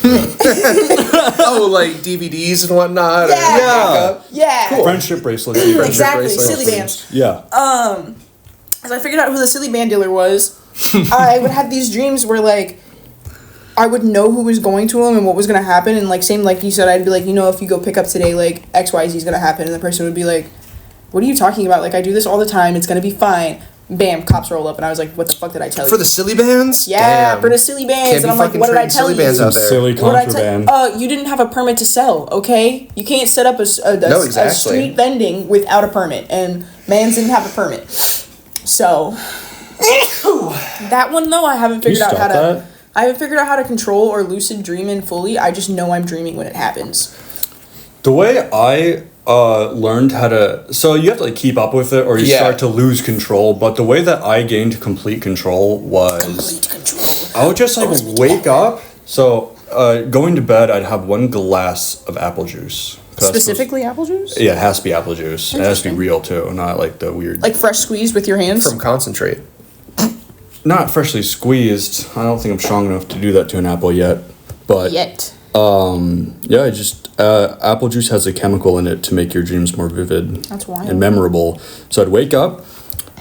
Oh, like DVDs and whatnot. Yeah. Yeah. Cool. Friendship bracelets. Exactly. bracelets. Silly bands. Yeah. As I figured out who the silly band dealer was, I would have these dreams where, like, I would know who was going to them and what was going to happen. And, like, same like you said, I'd be like, you know, if you go pick up today, like, XYZ is going to happen. And the person would be like, what are you talking about? Like, I do this all the time. It's going to be fine. Bam, cops roll up. And I was like, what the fuck did I tell you? For the silly bands? Yeah, Damn. for the silly bands. Can't And be I'm like, fucking what did I trading tell silly you? bands out Some there. silly What did I contraband. you didn't have a permit to sell, okay? You can't set up a exactly. street vending without a permit. And mans didn't have a permit. So, that one, though, I haven't figured out how to... That? I haven't figured out how to control or lucid dream in fully. I just know I'm dreaming when it happens. The way I learned how to... So you have to, like, keep up with it or you start to lose control. But the way that I gained complete control was... Complete control. I would just, like, wake up. So, going to bed, I'd have 1 glass of apple juice. Specifically apple juice? Yeah, it has to be apple juice. It has to be real, too. Not, like, the weird... Like fresh squeezed with your hands? From concentrate. Not freshly squeezed. I don't think I'm strong enough to do that to an apple yet. But... Yet. Yeah, I just apple juice has a chemical in it to make your dreams more vivid. That's wild. And memorable. So I'd wake up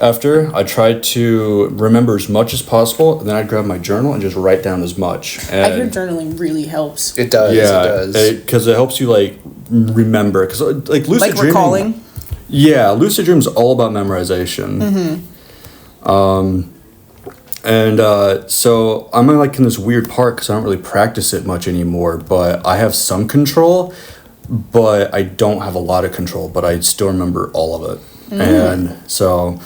after, I'd try to remember as much as possible, and then I'd grab my journal and just write down as much. And I hear journaling really helps. It does. yeah, it does. because it helps you like remember. Because like lucid Like dreaming, recalling? Yeah, lucid dream is all about memorization. And so I'm like in this weird part because I don't really practice it much anymore, but I have some control, but I don't have a lot of control, but I still remember all of it. And so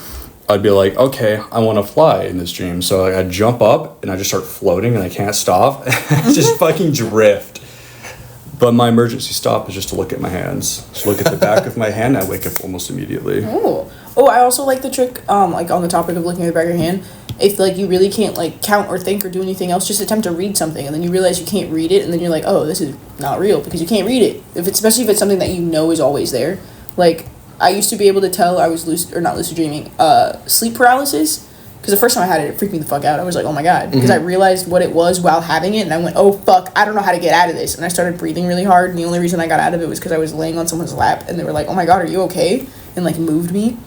I'd be like, okay, I want to fly in this dream. So I'd jump up and I just start floating and I can't stop. I just fucking drift. But my emergency stop is just to look at my hands. Just look at the back of my hand and I wake up almost immediately. Oh, I also like the trick, like on the topic of looking at the back of your hand. If like you really can't like count or think or do anything else, just attempt to read something, and then you realize you can't read it, and then you're like, oh, this is not real because you can't read it. Especially if it's something that you know is always there. Like I used to be able to tell I was not lucid dreaming, sleep paralysis. Because the first time I had it, it freaked me the fuck out. I was like, oh my god. Because I realized what it was while having it, and I went, oh fuck, I don't know how to get out of this. And I started breathing really hard, and the only reason I got out of it was because I was laying on someone's lap, and they were like, oh my god, are you okay? And like moved me.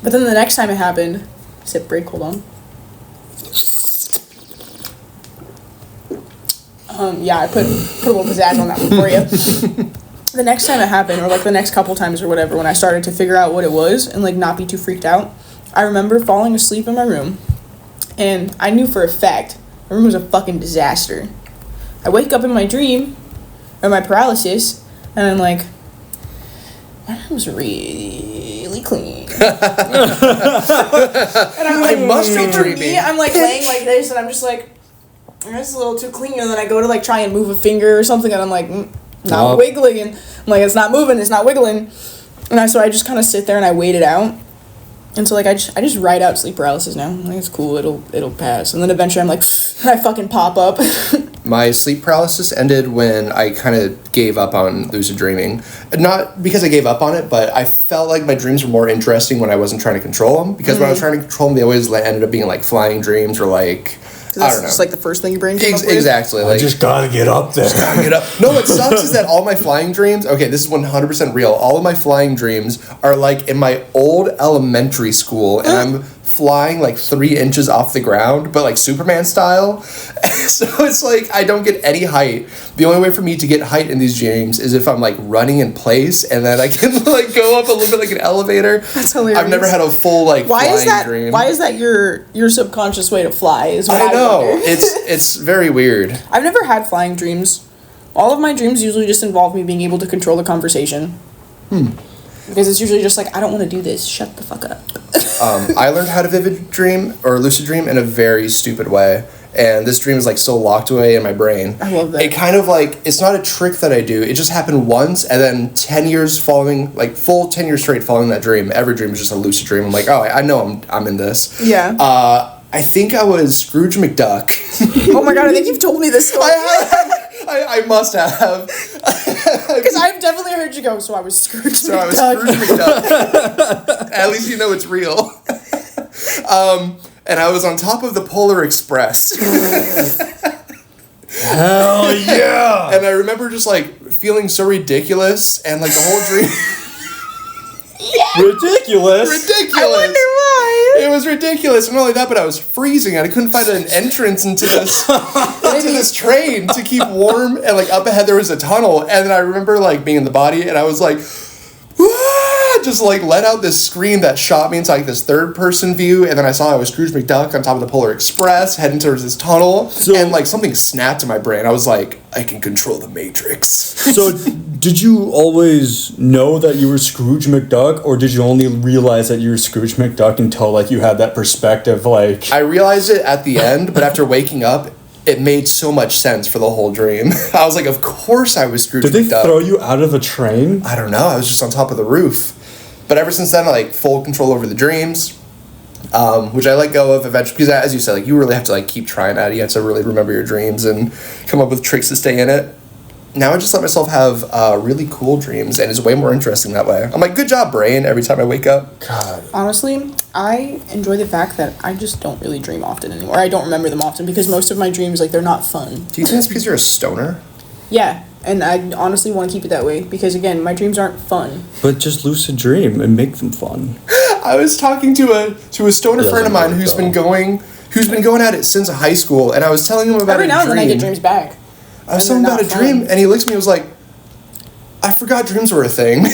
But then the next time it happened, sip break, hold on. Yeah, I put a little pizzazz on that one for you. The next time it happened, or like the next couple times or whatever, when I started to figure out what it was and like not be too freaked out, I remember falling asleep in my room, and I knew for a fact my room was a fucking disaster. I wake up in my dream, or my paralysis, and I'm like, my room's really clean. And I'm like, I must be for dreaming. me, I'm like laying like this, and I'm just like, that's a little too clean. And then I go to like try and move a finger or something, and I'm like, not wiggling. And I'm like, it's not moving, it's not wiggling. And so I just kind of sit there and I wait it out. And so like I just ride out sleep paralysis now. I'm like, it's cool, it'll pass. And then eventually I'm like, I fucking pop up. My sleep paralysis ended when I kind of gave up on lucid dreaming. Not because I gave up on it, but I felt like my dreams were more interesting when I wasn't trying to control them. Because when I was trying to control them, they always ended up being like flying dreams or like, I don't know. Just like the first thing your brain came up with. Exactly. Like, I just gotta get up there. get up. No, what sucks is that all my flying dreams, okay, this is 100% real. All of my flying dreams are like in my old elementary school, and I'm flying like 3 inches off the ground, but like Superman style. So it's like I don't get any height. The only way for me to get height in these dreams is if I'm like running in place, and then I can like go up a little bit like an elevator. That's hilarious. I've never had a full like flying dream. Why is that your subconscious way to fly? Is what I know. wonder. It's very weird. I've never had flying dreams. All of my dreams usually just involve me being able to control the conversation. Because it's usually just like, I don't want to do this. Shut the fuck up. I learned how to vivid dream or lucid dream in a very stupid way. And this dream is like so locked away in my brain. I love that. It kind of like, it's not a trick that I do. It just happened once, and then 10 years following, like full 10 years straight following that dream, every dream is just a lucid dream. I'm like, oh, I know I'm in this. Yeah. I think I was Scrooge McDuck. Oh my god, I think you've told me this story. I must have. Because I've definitely heard you go, so I was Scrooge So I was McDuck. Scrooge McDuck. At least you know it's real. And I was on top of the Polar Express. Hell yeah! And I remember just like feeling so ridiculous, and like the whole dream. Ridiculous. Ridiculous. I wonder why. It was ridiculous. And not only that, but I was freezing, and I couldn't find an entrance into this train to keep warm. And like up ahead there was a tunnel, and then I remember like being in the body, and I was like, just like let out this scream that shot me into like this third person view, and then I saw I was Scrooge McDuck on top of the Polar Express heading towards this tunnel, and like something snapped in my brain. I was like, I can control the Matrix. So did you always know that you were Scrooge McDuck, or did you only realize that you were Scrooge McDuck until like you had that perspective? Like, I realized it at the end, but after waking up, it made so much sense for the whole dream. I was like, of course I was Scrooge did they McDuck. throw you out of a train? I don't know. I was just on top of the roof. But ever since then, I like full control over the dreams, which I let go of eventually. Because as you said, like you really have to like keep trying at it. You have to really remember your dreams and come up with tricks to stay in it. Now I just let myself have really cool dreams, and it's way more interesting that way. I'm like, good job, brain, every time I wake up. God. Honestly, I enjoy the fact that I just don't really dream often anymore. I don't remember them often because most of my dreams, like, they're not fun. Do you think it's because you're a stoner? Yeah, and I honestly want to keep it that way because, again, my dreams aren't fun. But just lucid dream and make them fun. I was talking to a stoner friend of mine who's been going at it since high school, and I was telling him about Every a now and dream. then I get dreams back. I was telling him about a dream, and he looked at me and was like, I forgot dreams were a thing.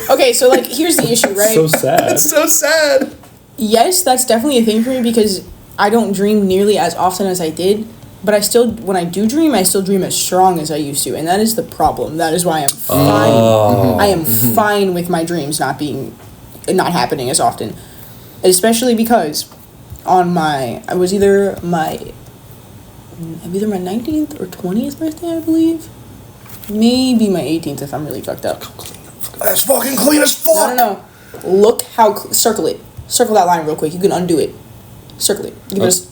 Okay, so, like, here's the issue, right? So sad. It's so sad. Yes, that's definitely a thing for me because I don't dream nearly as often as I did. But I still, when I do dream, I still dream as strong as I used to, and that is the problem. That is why I'm fine. I am fine with my dreams not happening as often, especially because I was either my 19th or 20th birthday, I believe, maybe my 18th if I'm really fucked up. That's fucking clean as fuck. No. Look how circle that line real quick. You can undo it. Circle it. You can just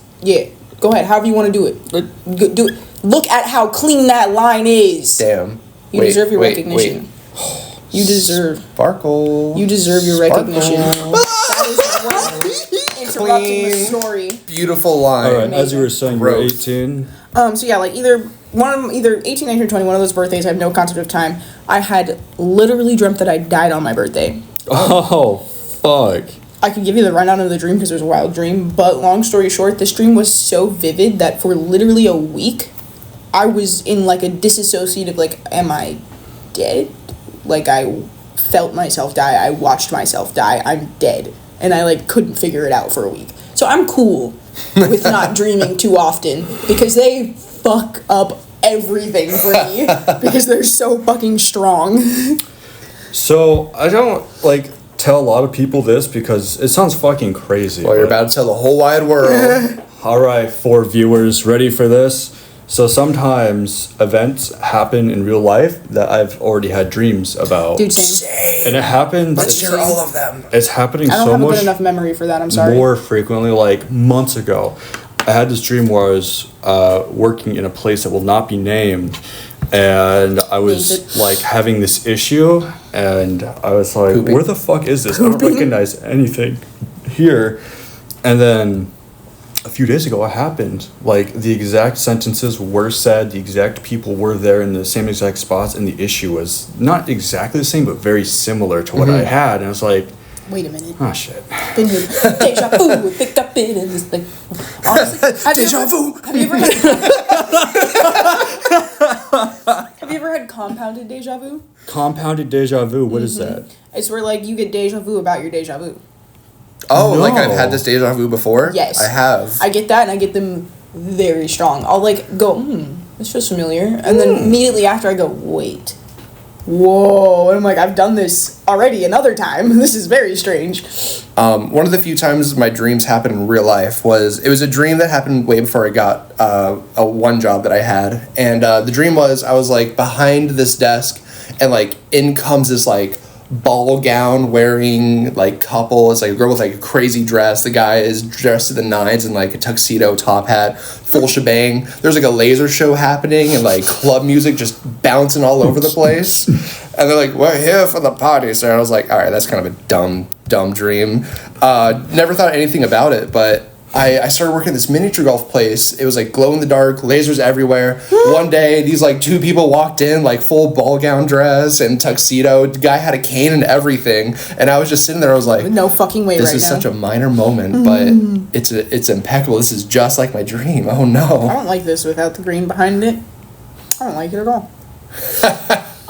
Go ahead, however you want to do it. Do it. Look at how clean that line is. Damn. You deserve your recognition. You deserve. Sparkle. You deserve your recognition. That is what interrupting the Clean. story. Beautiful line. All right, as you were saying, you were Growth. 18. So yeah, like either 18, 19, or 20, one of those birthdays, I have no concept of time. I had literally dreamt that I died on my birthday. Oh, fuck. I could give you the rundown of the dream because it was a wild dream, but long story short, this dream was so vivid that for literally a week, I was in like a disassociative, like, am I dead? Like, I felt myself die, I watched myself die, I'm dead. And I, like, couldn't figure it out for a week. So I'm cool with not dreaming too often because they fuck up everything for me because they're so fucking strong. So I don't like tell a lot of people this because it sounds fucking crazy. Well, you're about to tell the whole wide world. All right, for viewers, ready for this? So sometimes events happen in real life that I've already had dreams about. Dude, same. And it happens. Let's share all of them. It's happening I don't so have a much good enough memory for that, I'm sorry. more frequently, like months ago. I had this dream where I was working in a place that will not be named, and I was like having this issue, and I was like, Pooping. where the fuck is this? I don't recognize anything here. And then a few days ago it happened. Like the exact sentences were said, the exact people were there in the same exact spots, and the issue was not exactly the same, but very similar to what I had. And I was like, wait a minute. oh shit. Been here. Deja vu. Picked up in this thing. Honestly, Deja vu. Have you ever had compounded deja vu? Compounded deja vu, what is that? It's where like you get deja vu about your deja vu. Oh, No. like I've had this deja vu before? Yes. I have. I get that, and I get them very strong. I'll like go, this feels familiar, and then immediately after I go, wait, whoa, and I'm like, I've done this already another time. This is very strange. One of the few times my dreams happened in real life was a dream that happened way before I got a one job that I had. And the dream was I was like behind this desk, and like in comes this like ball gown wearing like couple. It's like a girl with like a crazy dress. The guy is dressed to the nines in like a tuxedo, top hat, full shebang. There's like a laser show happening and like club music just bouncing all over the place. And they're like, we're here for the party, sir. And I was like, all right, that's kind of a dumb dream. Never thought anything about it, but I started working at this miniature golf place. It was like glow in the dark, lasers everywhere. One day, these like two people walked in, like full ball gown dress and tuxedo. The guy had a cane and everything, and I was just sitting there. I was like, No fucking way "This right is now. such a minor moment, but it's impeccable. This is just like my dream. Oh I no!" don't like this without the green behind it. I don't like it at all.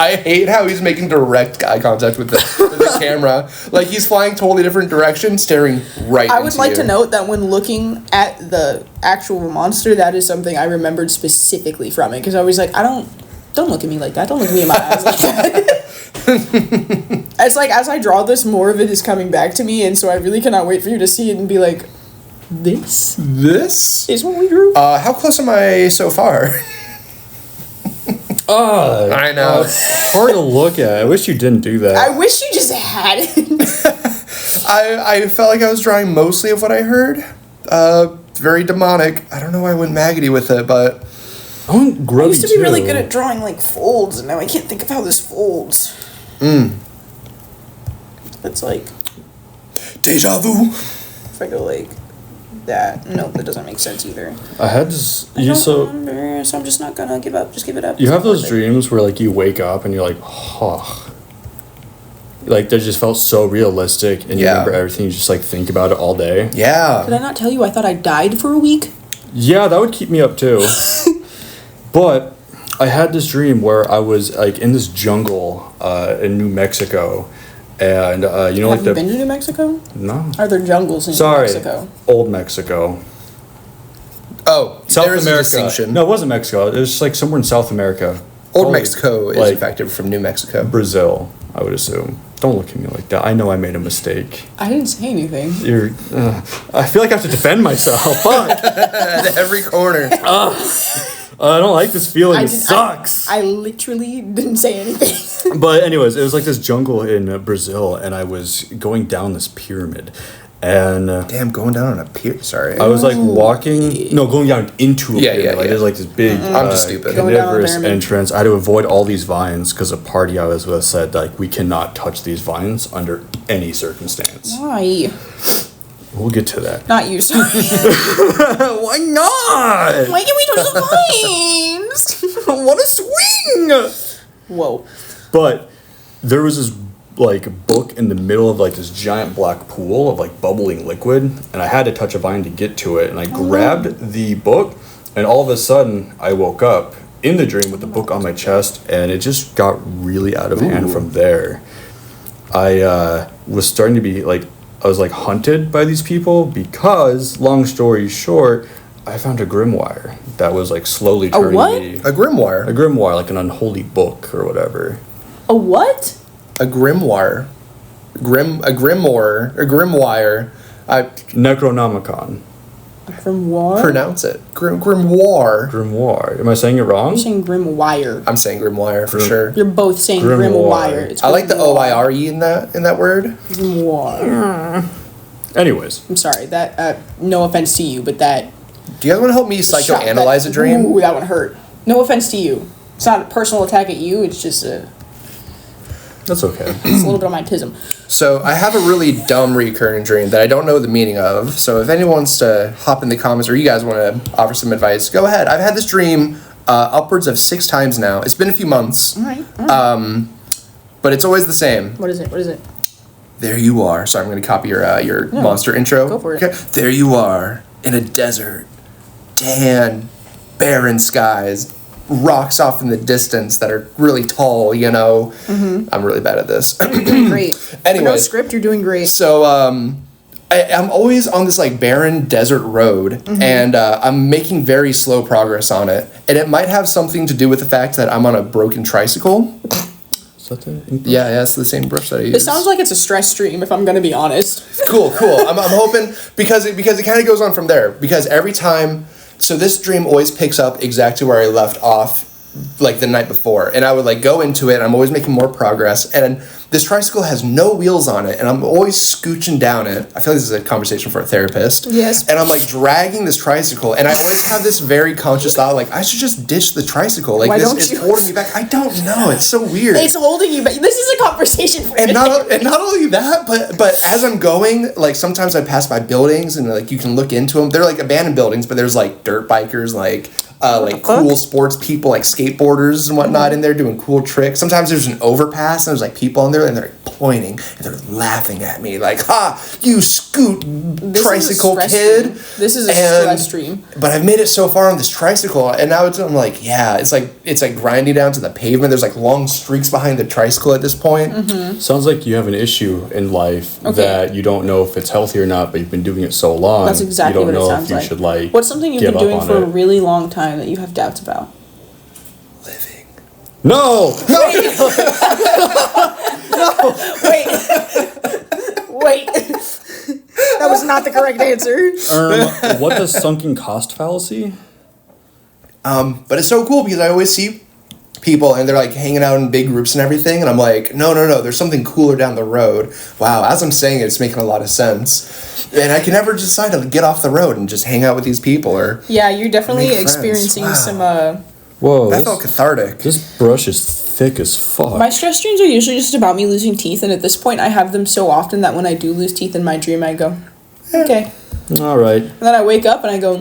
I hate how he's making direct eye contact with the camera, like he's flying totally different direction, staring right. I would like to you. note that when looking at the actual monster, that is something I remembered specifically from it, because I was like, don't look at me like that. Don't look at me in my eyes like that. It's like, as I draw this, more of it is coming back to me, and so I really cannot wait for you to see it and be like, this is what we drew? How close am I so far? I know. It's hard to look at. I wish you didn't do that. I wish you just had it. I felt like I was drawing mostly of what I heard. It's very demonic. I don't know why I went maggoty with it, but I went grubby I used to be really too. good at drawing like folds, and now I can't think of how this folds. It's like, deja vu. if I go like that, no, that doesn't make sense either. I had this. I don't remember, so I'm just not gonna give up. Just give it up. You It's have not those worth it. dreams where like you wake up and you're like, oh, like they just felt so realistic, and you Yeah. remember everything. You just like think about it all day. Did Yeah. I not tell you I thought I died for a week? Yeah, that would keep me up too. But I had this dream where I was like in this jungle in New Mexico, and you know, Have like you been to New Mexico? no, Are there jungles in sorry, New Mexico? Old Mexico, Oh, South there is a America. distinction. No, it wasn't Mexico. It was like somewhere in South America. Old Probably, Mexico is like, in fact different from New Mexico. Brazil, I would assume. Don't look at me like that. I know I made a mistake. I didn't say anything. You're. I feel like I have to defend myself. Fuck. At every corner. I don't like this feeling. It did- sucks. I literally didn't say anything. But anyways, it was like this jungle in Brazil, and I was going down this pyramid, and Damn, going down on a pier. Sorry. I was like walking, going down into a Yeah, pyramid. yeah, Like yeah. there's like this big, I'm just stupid. Going down a carnivorous pyramid. entrance. I had to avoid all these vines because a party I was with said like we cannot touch these vines under any circumstance. Why? We'll get to that. Not you, sorry. Why not? Why can't we touch the vines? I want to swing. Whoa. But there was this like book in the middle of like this giant black pool of like bubbling liquid, and I had to touch a vine to get to it, and I grabbed the book, and all of a sudden I woke up in the dream with the book on my chest, and it just got really out of hand from there. I was starting to be like, I was like hunted by these people because, long story short, I found a grimoire that was like slowly turning me. A grimoire? A grimoire, like an unholy book or whatever. A what? A grimoire. A grimoire. Necronomicon. Grimoire? Pronounce it. Grimoire. Grimoire. Am I saying it wrong? You're saying grimoire. I'm saying grimoire for sure. You're both saying Grimoire. grimoire. It's I like the grimoire. O-I-R-E in that word. Grimoire. Anyways. I'm sorry, that, no offense to you, but that... Do you guys want to help me psychoanalyze a dream? Ooh, that one hurt. No offense to you. It's not a personal attack at you, it's just That's okay. it's a little bit of my tism. So I have a really dumb recurring dream that I don't know the meaning of. So if anyone wants to hop in the comments or you guys want to offer some advice, go ahead. I've had this dream upwards of 6 times now. It's been a few months. All right. But it's always the same. What is it? There you are. Sorry, I'm going to copy your monster intro. Go for it. Okay. There you are in a desert. Tan, barren skies. Rocks off in the distance that are really tall, you know. Mm-hmm. I'm really bad at this. You're doing great. Anyway. No script, you're doing great. So, I'm always on this like barren desert road, and I'm making very slow progress on it. And it might have something to do with the fact that I'm on a broken tricycle. Is that the Yeah, it's the same brush that I use. It sounds like it's a stress stream, if I'm gonna be honest. Cool. I'm hoping because it kind of goes on from there. Because every time, so this dream always picks up exactly where I left off, like the night before, and I would like go into it. And I'm always making more progress, and this tricycle has no wheels on it, and I'm always scooching down it. I feel like this is a conversation for a therapist. Yes. And I'm like dragging this tricycle, and I always have this very conscious thought, like I should just ditch the tricycle. Like Why this don't is you? holding me back. I don't know. It's so weird. It's holding you back. This is a conversation for And a not therapist. only that, but as I'm going, like sometimes I pass by buildings and like you can look into them. They're like abandoned buildings, but there's like dirt bikers, like cool sports people, like skateboarders and whatnot in there doing cool tricks. Sometimes there's an overpass and there's like people in there and they're like pointing and they're laughing at me like, "Ha, you scoot tricycle kid." This is a stress stream. But I've made it so far on this tricycle, and now I'm like, yeah, it's like grinding down to the pavement. There's like long streaks behind the tricycle at this point. Mm-hmm. Sounds like you have an issue in life that you don't know if it's healthy or not, but you've been doing it so long. That's exactly what it sounds like. You don't know if you should like. What's something you've give been doing up on for a it. really long time that you have doubts about? Living. No. Wait. Wait. That was not the correct answer. What does sunken cost fallacy? But it's so cool because I always see people and they're like hanging out in big groups and everything, and I'm like, no, there's something cooler down the road. Wow, as I'm saying it, it's making a lot of sense. And I can never decide to get off the road and just hang out with these people or Yeah, you're definitely make friends. experiencing Wow. some Whoa. that felt cathartic. This brush is thick as fuck. my stress dreams are usually just about me losing teeth, and at this point I have them so often that when I do lose teeth in my dream I go, okay. All right. And then I wake up and I go,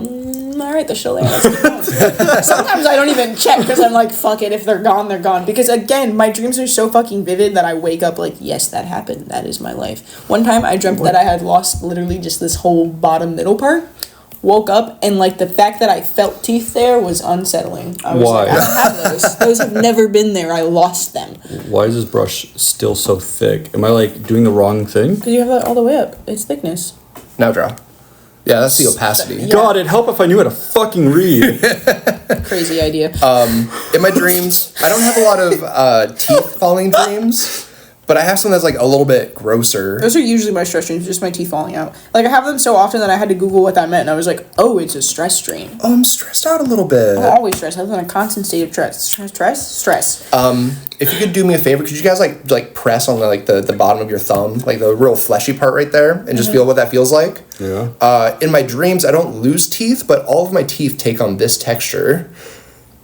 all right, they're still there. Let's keep going. Sometimes I don't even check because I'm like, fuck it. If they're gone, they're gone. Because again, my dreams are so fucking vivid that I wake up like, yes, that happened. That is my life. One time I dreamt that I had lost literally just this whole bottom middle part. Woke up and like the fact that I felt teeth there was unsettling. I was Why? like, I don't have those. Those have never been there. I lost them. Why is this brush still so thick? Am I like doing the wrong thing? Because you have it all the way up. It's thickness. Now draw. Yeah, that's the opacity. Yeah. God, it'd help if I knew how to fucking read. Crazy idea. In my dreams, I don't have a lot of teeth falling dreams, but I have some that's like a little bit grosser. Those are usually my stress dreams, just my teeth falling out. Like, I have them so often that I had to Google what that meant, and I was like, oh, it's a stress dream. Oh, I'm stressed out a little bit. I'm always stressed. I live in a constant state of stress. If you could do me a favor, could you guys like press on the bottom of your thumb, like the real fleshy part right there, and just feel what that feels like? Yeah. In my dreams, I don't lose teeth, but all of my teeth take on this texture.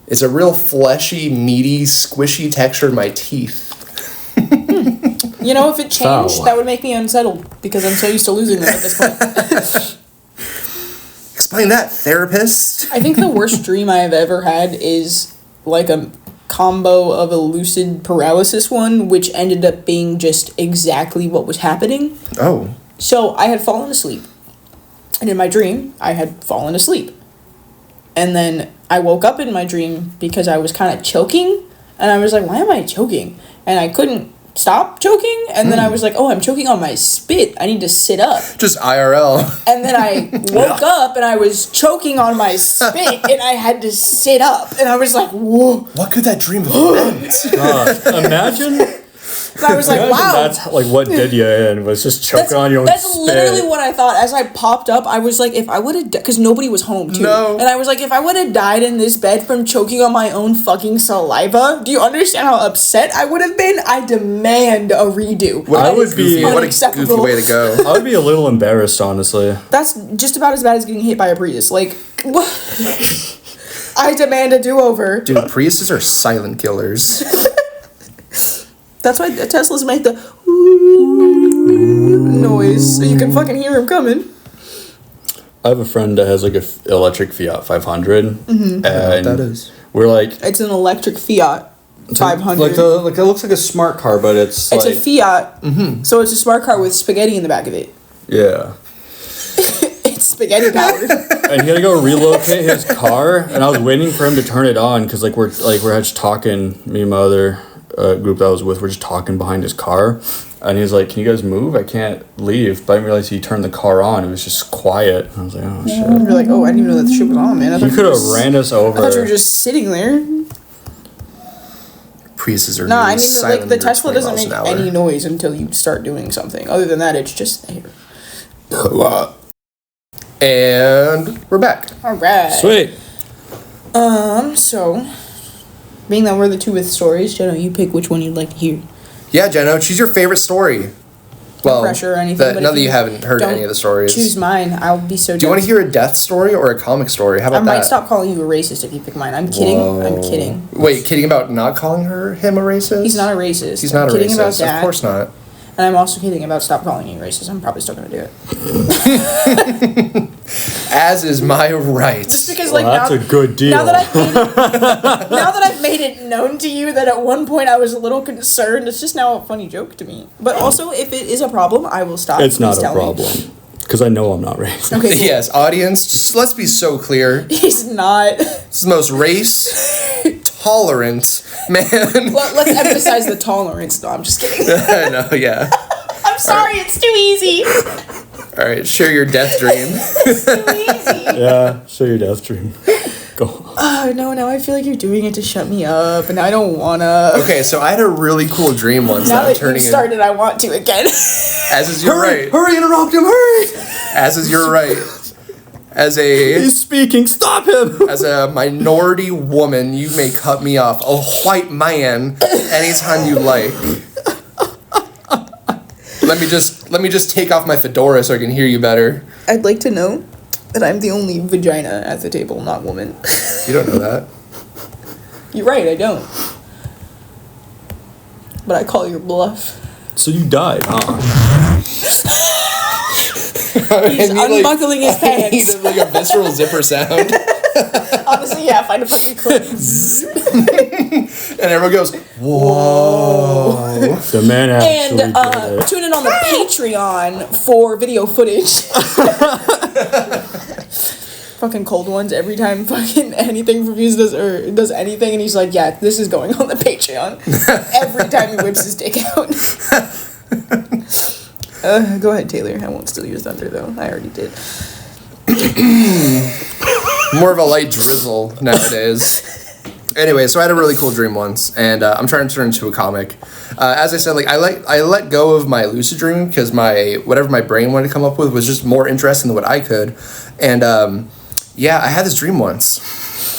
It's a real fleshy, meaty, squishy texture in my teeth. You know, if it changed, Foul. that would make me unsettled, because I'm so used to losing them at this point. Explain that, therapist. I think the worst dream I have ever had is like a combo of a lucid paralysis one, which ended up being just exactly what was happening. Oh. So I had fallen asleep. And in my dream, I had fallen asleep. And then I woke up in my dream because I was kind of choking. And I was like, why am I choking? And I couldn't stop choking. And then I was like, oh, I'm choking on my spit. I need to sit up. Just IRL. And then I woke up and I was choking on my spit and I had to sit up. And I was like, whoa. What could that dream have meant? Imagine. And I was like, wow. That's like what did you in, was just choking on your own That's spit. literally what I thought. As I popped up, I was like, if I would have, because nobody was home too. No. And I was like, if I would have died in this bed from choking on my own fucking saliva, do you understand how upset I would have been? I demand a redo. I would be What a goofy way to go. I would be a little embarrassed, honestly. That's just about as bad as getting hit by a Prius. Like, what? I demand a do-over. Dude, Priuses are silent killers. That's why Teslas make the noise, so you can fucking hear them coming. I have a friend that has like a electric Fiat 500, and that is. we're like, It's an electric Fiat 500. like it looks like a smart car, but it's It's like, a Fiat, so it's a smart car with spaghetti in the back of it. yeah. It's spaghetti powered. And he had to go relocate his car, and I was waiting for him to turn it on because we're just talking. Me and my other group that I was with were just talking behind his car, and he was like, "Can you guys move? I can't leave." But I didn't realize he turned the car on. It was just quiet. I was like, "Oh shit!" You're like, oh, I didn't even know that the shit was on, man. I He thought could have were ran us over. I thought you were just sitting there. Priuses are Nah, I really mean, silent like the under Tesla 20 doesn't miles make an hour. any noise until you start doing something. Other than that, it's just there. And we're back. All right. Sweet. So, being that we're the two with stories, Jenna, you pick which one you'd like to hear. Yeah, Jenno, choose your favorite story. Well, Pressure or anything. but now if that you haven't heard don't any of the stories. choose mine. I'll be so. Do you want to hear a death story or a comic story? How I about might that? stop calling you a racist if you pick mine. I'm kidding. Whoa. I'm kidding. Wait, kidding about not calling him a racist? He's not a racist. He's not I'm a kidding about racist. that. Of course not. And I'm also kidding about stop calling you racist. I'm probably still gonna do it. As is my right. Just because, Well, like, that's now, a good deal. now that I've made it known to you that at one point I was a little concerned, it's just now a funny joke to me. But also, if it is a problem, I will stop. It's not Please a tell me. problem because I know I'm not racist. Okay, cool. Yes, audience, just let's be so clear. He's not. This is the most race tolerant man. Let's emphasize the tolerance. No, I'm just kidding. I know, yeah. I'm sorry, it's too easy. All right, share your death dream. It's too easy. Yeah, show your death dream. Go on. Oh, no, now I feel like you're doing it to shut me up, and I don't wanna. Okay, so I had a really cool dream once Now that I'm that turning you've started, I want to again. As is your right. Hurry, interrupt him, hurry! As is your right. As a He's speaking, stop him! as a minority woman, you may cut me off. A white man, anytime you like. Let me just take off my fedora so I can hear you better. I'd like to know that I'm the only vagina at the table, not woman. You don't know that. You're right, I don't. But I call your bluff. So you died, huh? He's unbuckling his He pants. did like a visceral zipper sound. Honestly, yeah, find a fucking clip. And everyone goes, whoa. The man actually And did it. tune in on the Patreon for video footage. Fucking cold ones every time fucking anything Reviews does anything, and he's like, yeah, this is going on the Patreon. Every time he whips his dick out. Go ahead, Taylor. I won't steal your thunder, though. I already did. More of a light drizzle nowadays. Anyway, so I had a really cool dream once, and I'm trying to turn it into a comic. As I said, like I let go of my lucid dream because whatever my brain wanted to come up with was just more interesting than what I could. And yeah, I had this dream once.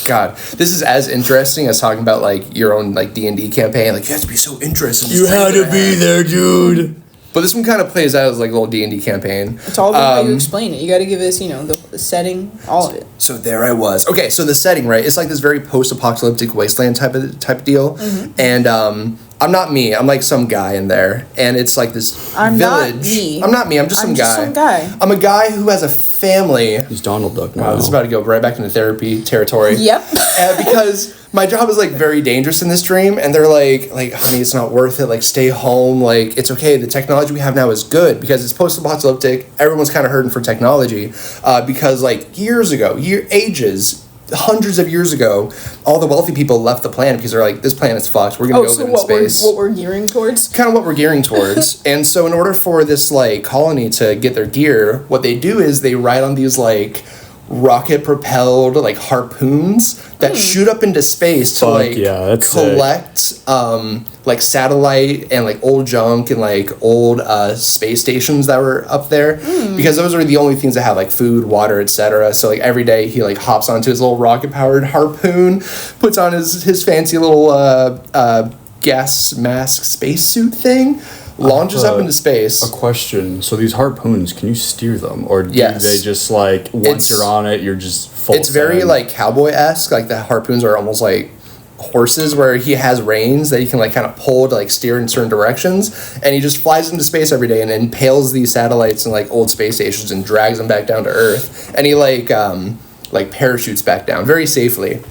God, this is as interesting as talking about like your own like D&D campaign. Like you have to be so interested. You had to be there, dude. But this one kind of plays out as like a little D&D campaign. It's all about how you explain it. You got to give us, the setting, all of it. So there I was. Okay, so the setting, right? It's like this very post-apocalyptic wasteland type of deal. Mm-hmm. And I'm not me. I'm like some guy in there, and it's like this I'm village. not me. I'm not me. I'm just some guy. I'm a guy who has a family. He's Donald Duck now. Wow, this is about to go right back into therapy territory. Yep. Because my job is like very dangerous in this dream, and they're like, honey, it's not worth it. Like, stay home. Like, it's okay. The technology we have now is good because it's post-apocalyptic. Everyone's kind of hurting for technology because like years ago, hundreds of years ago, all the wealthy people left the planet because they're like, this planet's fucked. We're gonna go live in space. What we're gearing towards? Kind of what we're gearing towards. And so in order for this like colony to get their gear, what they do is they ride on these like rocket propelled like harpoons that shoot up into space to collect like satellite and like old junk and like old space stations that were up there because those are the only things that have like food, water, etc. So like every day he like hops onto his little rocket powered harpoon, puts on his fancy little gas mask spacesuit thing, launches up into space. A question. So these harpoons, can you steer them? Or do they just like, once you're on it, you're just full It's very like cowboy-esque. Like the harpoons are almost like horses where he has reins that he can like kind of pull to like steer in certain directions. And he just flies into space every day and impales these satellites and like old space stations and drags them back down to Earth. And he like parachutes back down very safely.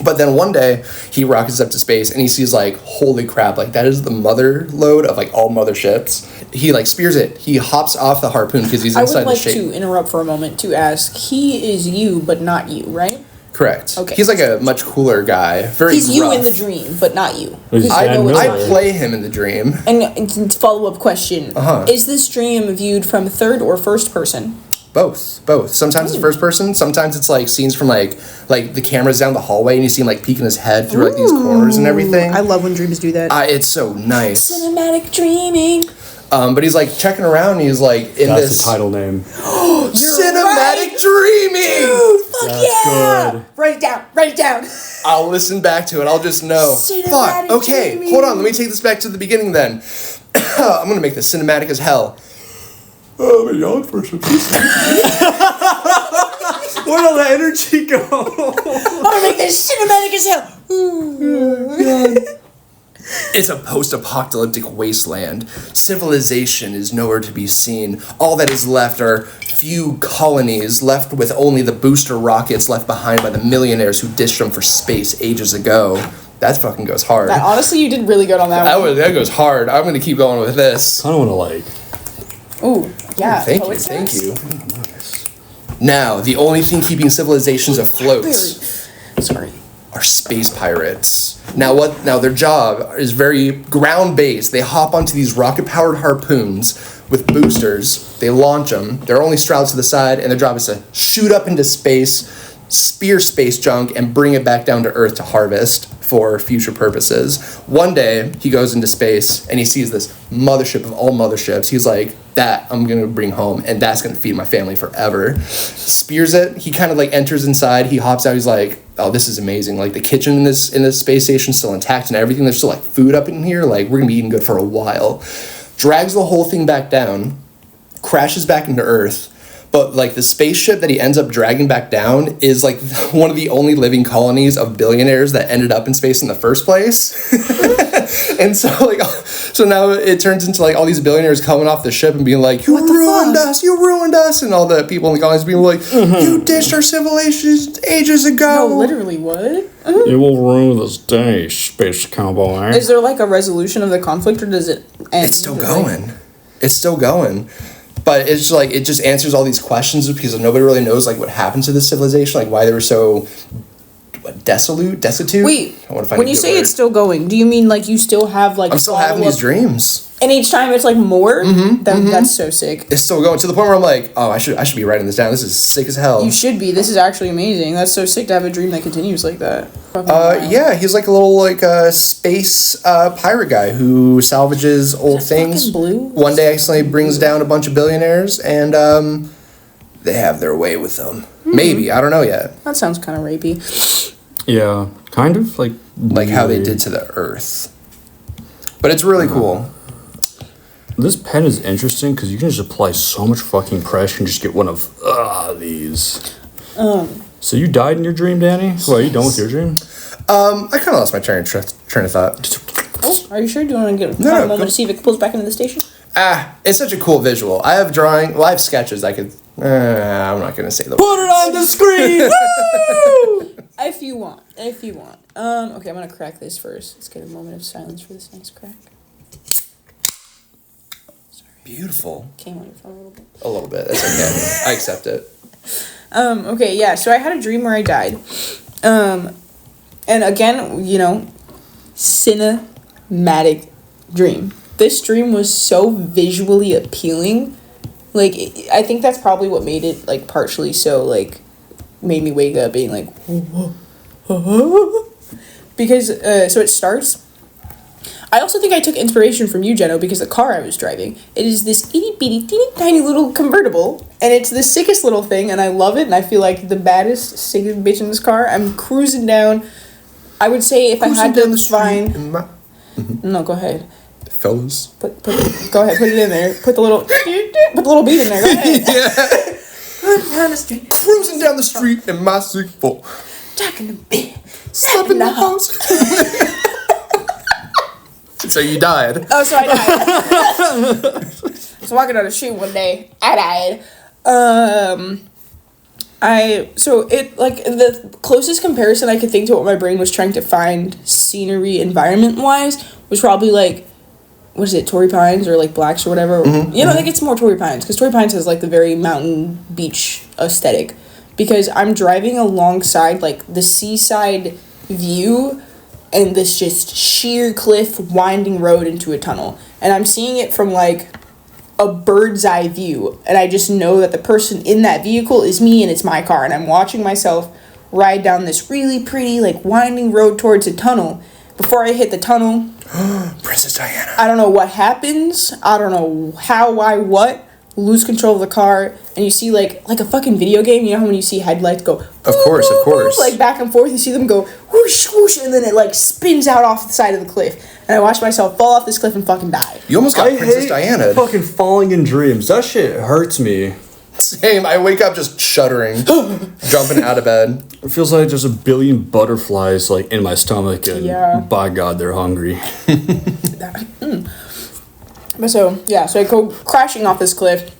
But then one day he rockets up to space and he sees like, holy crap, like that is the mother load of like all motherships. He like spears it. He hops off the harpoon because he's inside the shape. I would like to interrupt for a moment to ask, he is you, but not you, right? Correct. Okay. He's like a much cooler guy. He's rough. you in the dream, but not you. I play him in the dream. And follow-up question. Is this dream viewed from third or first person? Both. Sometimes it's first person. Sometimes it's like scenes from like the camera's down the hallway and you see him like peeking his head through like these corners and everything. I love when dreams do that. It's so nice. Cinematic dreaming. But he's like checking around and he's like in That's the title name. Cinematic dreaming! Dude, fuck That's good. Write it down. I'll listen back to it. I'll just know. Cinematic Fuck. Okay, dreaming. hold on. Let me take this back to the beginning then. I'm gonna make this cinematic as hell. Oh, I'm yawn for some Where'd all that energy go? I'm gonna make this cinematic as hell. It's a post-apocalyptic wasteland. Civilization is nowhere to be seen. All that is left are few colonies, left with only the booster rockets left behind by the millionaires who dished them for space ages ago. That fucking goes hard. Honestly, you did really good on that one. That goes hard. I'm gonna keep going with this. I don't want to like... Ooh, yeah. Thank you. Now, the only thing keeping civilizations afloat are space pirates. Now their job is very ground-based. They hop onto these rocket-powered harpoons with boosters. They launch them. They're only straddled to the side, and their job is to shoot up into space, spear space junk, and bring it back down to Earth to harvest for future purposes. One day, he goes into space, and he sees this mothership of all motherships. He's like, that I'm going to bring home, and that's going to feed my family forever. Spears it. He kind of like enters inside. He hops out. He's like, oh, this is amazing. Like the kitchen in this space station is still intact and everything. There's still like food up in here. Like we're going to be eating good for a while. Drags the whole thing back down, crashes back into Earth. But like the spaceship that he ends up dragging back down is like one of the only living colonies of billionaires that ended up in space in the first place. And so now it turns into like all these billionaires coming off the ship and being like, you ruined us, and all the people in the colonies being like, you dished our civilization ages ago. No, literally, what? You will ruin this day, space cowboy. Is there like a resolution of the conflict, or does it end? It's still going. It's still going. But it's like it just answers all these questions because nobody really knows like what happened to this civilization, like why they were so destitute. Wait, when you say it's still going, do you mean like you still have like? I'm still having these dreams. And each time it's like more. That's so sick. It's still going to the point where I'm like, oh, I should be writing this down. This is sick as hell. You should be. This is actually amazing. That's so sick to have a dream that continues like that. Yeah, he's like a little like space pirate guy who salvages old things. Blue? One day accidentally brings down a bunch of billionaires and they have their way with them. Maybe, I don't know yet. That sounds kind of rapey. Yeah, kind of like how they did to the Earth. But it's really cool. This pen is interesting because you can just apply so much fucking pressure and just get one of these. So you died in your dream, Danny? Well, are you done with your dream? I kind of lost my train of thought. Oh, are you sure? Do you want to get a moment to see if it pulls back into the station? It's such a cool visual. I have sketches I could I'm not gonna say the Put it on the screen! Woo! If you want. Okay, I'm gonna crack this first. Let's get a moment of silence for this nice crack. Sorry. Beautiful. Came on your phone a little bit. A little bit. That's okay. I accept it. Okay, yeah, so I had a dream where I died. And again, cinematic dream. This dream was so visually appealing. Like, I think that's probably what made it, like, partially so, like, made me wake up being like, because, so it starts. I also think I took inspiration from you, Jenno, because the car I was driving, it is this itty-bitty, teeny tiny little convertible, and it's the sickest little thing, and I love it, and I feel like the baddest, sickest bitch in this car. I'm cruising down. I would say if I had to find... No, go ahead. Fellas. Go ahead, put it in there. Put the little beat in there. Go ahead. Yeah. Down the street. Cruising down the street in my 6'4". Talking to bed. Slapping the house. So you died. Oh, so I died. I was walking down the street one day. I died. The closest comparison I could think to what my brain was trying to find scenery environment wise was probably like, what is it, Torrey Pines or like Blacks or whatever. I think it's more Torrey Pines because Torrey Pines has like the very mountain beach aesthetic, because I'm driving alongside like the seaside view and this just sheer cliff winding road into a tunnel, and I'm seeing it from like a bird's eye view, and I just know that the person in that vehicle is me and it's my car, and I'm watching myself ride down this really pretty like winding road towards a tunnel. Before I hit the tunnel, Princess Diana. I don't know what happens. I don't know how, why, what. Lose control of the car, and you see like a fucking video game. You know how when you see headlights go, Of course, like back and forth. You see them go whoosh whoosh, and then it like spins out off the side of the cliff. And I watched myself fall off this cliff and fucking die. You almost got Princess Diana. Fucking falling in dreams. That shit hurts me. Same. I wake up just shuddering, jumping out of bed. It feels like there's a billion butterflies like in my stomach, and by God, they're hungry. But so I go crashing off this cliff,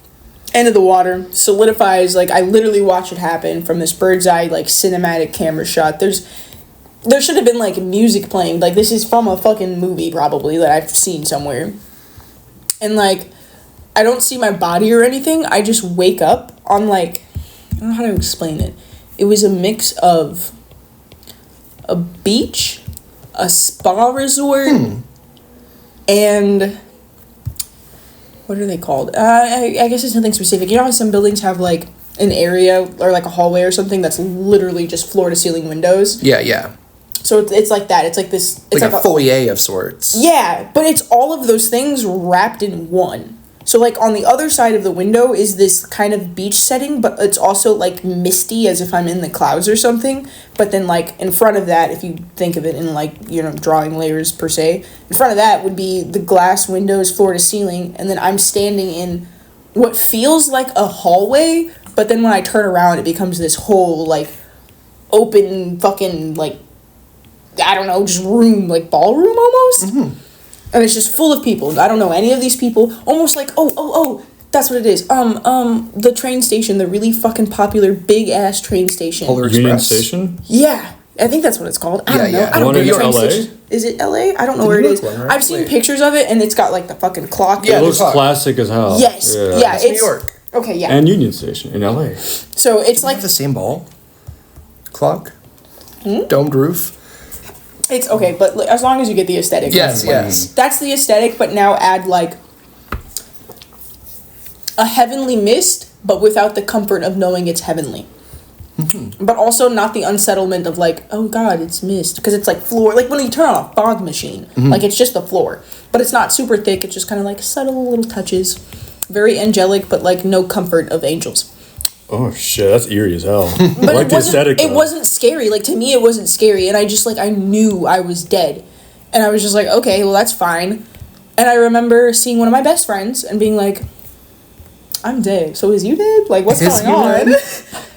into the water, solidifies. Like, I literally watch it happen from this bird's eye like cinematic camera shot. There should have been like music playing. Like, this is from a fucking movie probably that I've seen somewhere. And like, I don't see my body or anything. I just wake up on like, I don't know how to explain it. It was a mix of a beach, a spa resort, and what are they called? I guess it's nothing specific. You know how some buildings have like an area or like a hallway or something that's literally just floor to ceiling windows? Yeah. So it's like that. It's like this. It's like a foyer of sorts. Yeah, but it's all of those things wrapped in one. So, like, on the other side of the window is this kind of beach setting, but it's also, like, misty, as if I'm in the clouds or something. But then, like, in front of that, if you think of it in, like, drawing layers per se, in front of that would be the glass windows, floor to ceiling, and then I'm standing in what feels like a hallway, but then when I turn around, it becomes this whole, like, open fucking, like, I don't know, just room, like, ballroom almost. Mm-hmm. And it's just full of people. I don't know any of these people. Almost like, oh, that's what it is. The train station, the really fucking popular big ass train station. Polar Union Express. Station? Yeah, I think that's what it's called. I don't know. I don't know. The one in LA? Is it LA? I don't know where it is. One, right? I've seen pictures of it, and it's got like the fucking clock. Yeah, It looks classic as hell. Yes. Yeah, it's New York. Okay, yeah. And Union Station in LA. So it's like Have the same ball clock, domed roof. it's okay, but as long as you get the aesthetic. Yes. That's the aesthetic, but now add like a heavenly mist, but without the comfort of knowing it's heavenly. Mm-hmm. But also not the unsettlement of like, oh God, it's mist. Because it's like floor, like when you turn on a fog machine, like it's just the floor. But it's not super thick, it's just kind of like subtle little touches. Very angelic, but like no comfort of angels. Oh shit, that's eerie as hell. But I like the aesthetic. it wasn't scary. Like, to me, it wasn't scary. And I just, like, I knew I was dead. And I was just like, okay, well, that's fine. And I remember seeing one of my best friends and being like, I'm dead. So is you dead? Like, what's going on?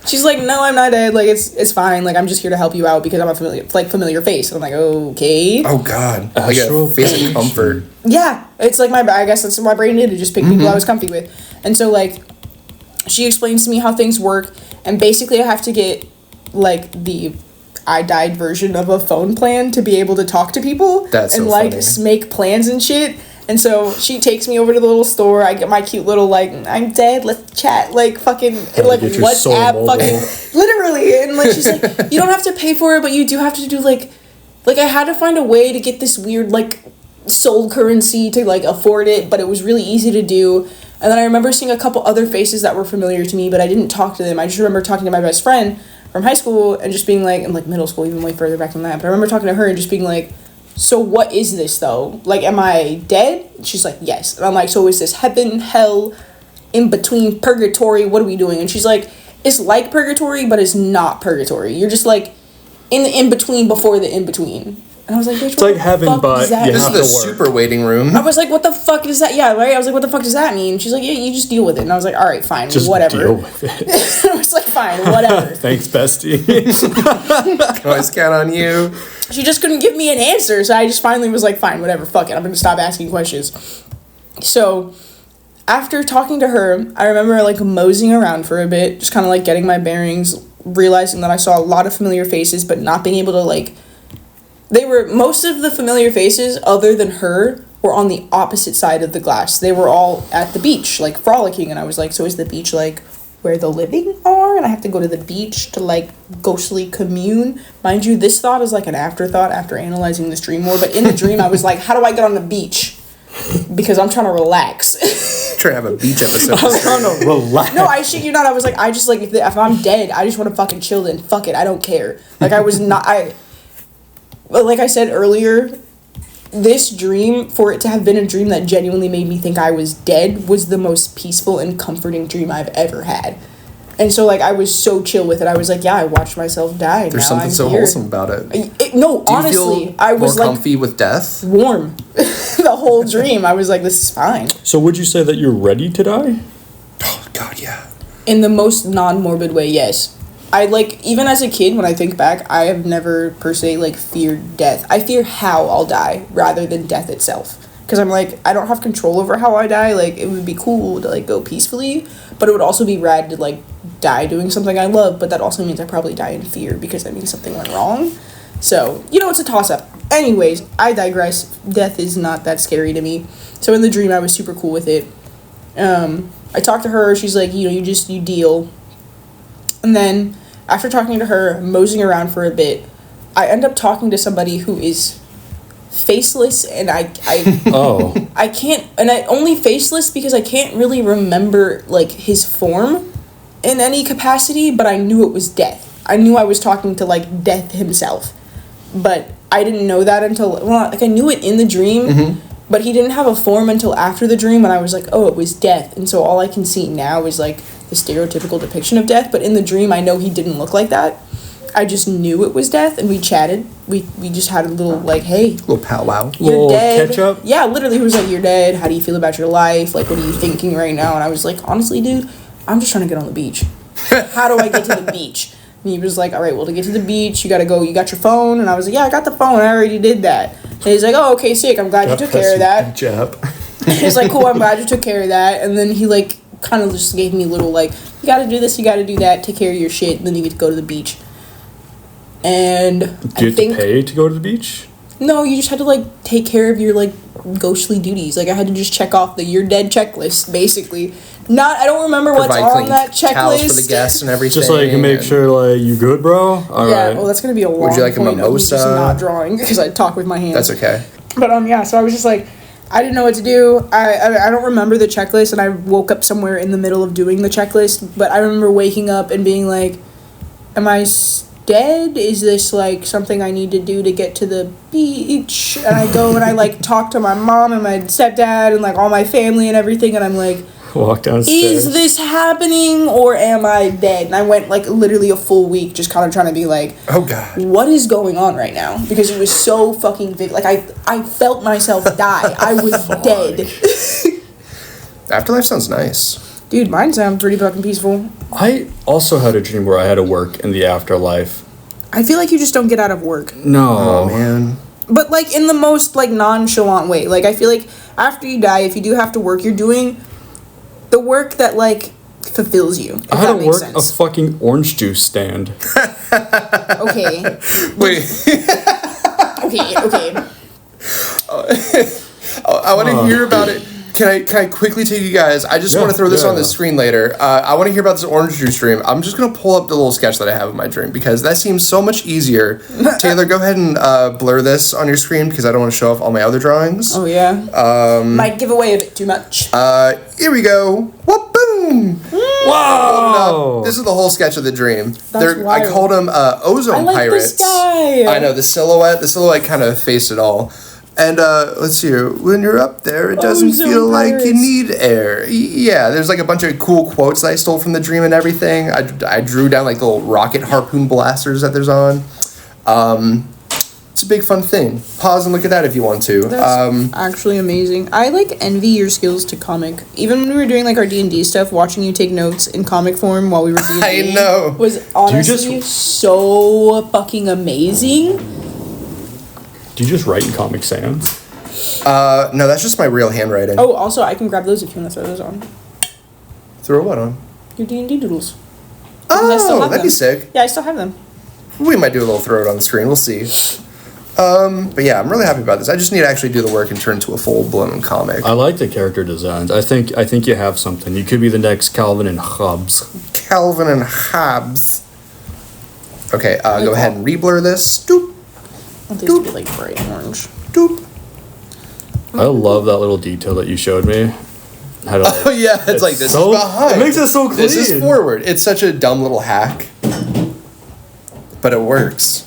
She's like, no, I'm not dead. Like, it's fine. Like, I'm just here to help you out because I'm a familiar face. And I'm like, okay. Oh God, like a face of comfort. Yeah. It's like I guess that's what my brain did. It just pick people I was comfy with. And so, like, she explains to me how things work, and basically I have to get, like, the I died version of a phone plan to be able to talk to people. That's and, so like, funny. make plans and shit. And so she takes me over to the little store. I get my cute little, like, I'm dead, let's chat, like, fucking, like, get your soul WhatsApp, mobile. fucking, literally. And, like, she's like, you don't have to pay for it, but you do have to do, like, I had to find a way to get this weird, like, soul currency to, like, afford it, but it was really easy to do. And then I remember seeing a couple other faces that were familiar to me, but I didn't talk to them. I just remember talking to my best friend from high school and just being like, and, like, middle school, even way further back than that. But I remember talking to her and just being like, so what is this, though? Like, am I dead? She's like, yes. And I'm like, so is this heaven, hell, in between, purgatory? What are we doing? And she's like, it's like purgatory, but it's not purgatory. You're just, like, in the in-between before the in-between. And I was like, bitch, It's like heaven, but does that you This have is to the work. super waiting room. I was like, what the fuck does that? Yeah, right? I was like, what the fuck does that mean? She's like, yeah, you just deal with it. And I was like, all right, fine, Just whatever. deal with it. I was like, fine, whatever. Thanks, bestie. Can always count on you. She just couldn't give me an answer, so I just finally was like, fine, whatever, fuck it, I'm gonna stop asking questions. So, after talking to her, I remember, like, moseying around for a bit, just kind of, like, getting my bearings, realizing that I saw a lot of familiar faces, but not being able to, like, most of the familiar faces, other than her, were on the opposite side of the glass. They were all at the beach, like, frolicking, and I was like, so is the beach, like, where the living are? And I have to go to the beach to, like, ghostly commune? Mind you, this thought is, like, an afterthought after analyzing this dream more, but in the dream, I was like, how do I get on the beach? Because I'm trying to relax. Trying to have a beach episode. I'm trying to relax. No, I shit you not, I was like, I just, like, if I'm dead, I just want to fucking chill then. Fuck it, I don't care. Like, I was not, but like I said earlier, this dream, for it to have been a dream that genuinely made me think I was dead, was the most peaceful and comforting dream I've ever had. And so, like, I was so chill with it. I was like, yeah, I watched myself die. There's now something I'm so here. wholesome about it. No, Do you honestly, feel I was, more like, comfy with death? warm the whole dream. I was like, this is fine. So would you say that you're ready to die? Oh, God, yeah. In the most non-morbid way, yes. I, like, even as a kid, when I think back, I have never, per se, like, feared death. I fear how I'll die, rather than death itself. Because I'm like, I don't have control over how I die. Like, it would be cool to, like, go peacefully, but it would also be rad to, like, die doing something I love, but that also means I probably die in fear, because that means something went wrong. So, you know, it's a toss-up. Anyways, I digress. Death is not that scary to me. So in the dream, I was super cool with it. I talked to her. She's like, you know, you deal. And then, after talking to her, moseying around for a bit, I end up talking to somebody who is faceless, and I Oh. I can't, and I only faceless because I can't really remember, like, his form in any capacity, but I knew it was death. I knew I was talking to, like, death himself. But I didn't know that until, well, like, I knew it in the dream, but he didn't have a form until after the dream, and I was like, oh, it was death. And so all I can see now is, like, the stereotypical depiction of death, but in the dream, I know he didn't look like that. I just knew it was death, and we chatted. We just had a little, like, hey, Little powwow. you're Little dead. catch up? Yeah, literally, he was like, you're dead. How do you feel about your life? Like, what are you thinking right now? And I was like, honestly, dude, I'm just trying to get on the beach. How do I get to the beach? And he was like, all right, well, to get to the beach, you gotta go, you got your phone? And I was like, yeah, I got the phone, I already did that. And he's like, oh, okay, sick, I'm glad you took care of that. Jab. He's like, cool, I'm glad you took care of that. And then he, like, kind of just gave me little, like, you gotta do this, you gotta do that, take care of your shit, and then you get to go to the beach. And Do you have to pay to go to the beach? No, you just had to, like, take care of your, like, ghostly duties. Like, I had to just check off the you're dead checklist, basically. I don't remember what's Provide on clean that towels for the checklist. guests and everything. Just like make and- sure like you good, bro. All right. Yeah, well, that's gonna be a long you like a point of me just mimosa? not drawing because I talk with my hands. That's okay. But yeah, so I was just like, I didn't know what to do. I don't remember the checklist, and I woke up somewhere in the middle of doing the checklist. But I remember waking up and being like, "Am I dead? Is this like something I need to do to get to the beach?" And I go and I like talk to my mom and my stepdad and like all my family and everything, and I'm like, Walk downstairs. is this happening or am I dead? And I went like literally a full week just kind of trying to be like, Oh, God. what is going on right now? Because it was so fucking big. Like I felt myself die. I was dead. Afterlife sounds nice. Dude, mine sounds pretty fucking peaceful. I also had a dream where I had to work in the afterlife. I feel like you just don't get out of work. No. Oh, man. But like in the most like nonchalant way. Like I feel like after you die, if you do have to work, you're doing the work that like fulfills you. If How that to makes work a sense. fucking orange juice stand. Okay. Wait. Okay. I want to hear about it. Can I quickly take you guys? I just want to throw this on the screen later. I want to hear about this orange juice dream. I'm just going to pull up the little sketch that I have of my dream because that seems so much easier. Taylor, go ahead and blur this on your screen because I don't want to show off all my other drawings. Oh, yeah? Might give away a bit too much. Here we go. Whoop, boom. Whoa! This is the whole sketch of the dream. Wild. I called them ozone pirates. This guy. I know, the silhouette kind of faced it all. And let's see here. When you're up there, it doesn't Ozone feel like you pirates. need air. Yeah, there's like a bunch of cool quotes that I stole from the dream and everything. I drew down like little rocket harpoon blasters that there's on. It's a big fun thing. Pause and look at that if you want to. That's actually amazing. I like envy your skills to comic. Even when we were doing like our D&D stuff, watching you take notes in comic form while we were D&D I know. was honestly so fucking amazing. Do you just write in Comic Sans? No, that's just my real handwriting. Oh, also, I can grab those if you want to throw those on. Throw what on? Your D&D doodles. Because I still Oh, have that'd be them. sick. Yeah, I still have them. We might do a little throw it on the screen. We'll see. But yeah, I'm really happy about this. I just need to actually do the work and turn into a full-blown comic. I like the character designs. I think you have something. You could be the next Calvin and Hobbes. Calvin and Hobbes. Okay, go ahead and reblur this. Doop, I want these to be like bright orange. doop. I love that little detail that you showed me. How to, Oh yeah, it's like this so, is behind. It makes it so clean. This is forward. It's such a dumb little hack, but it works.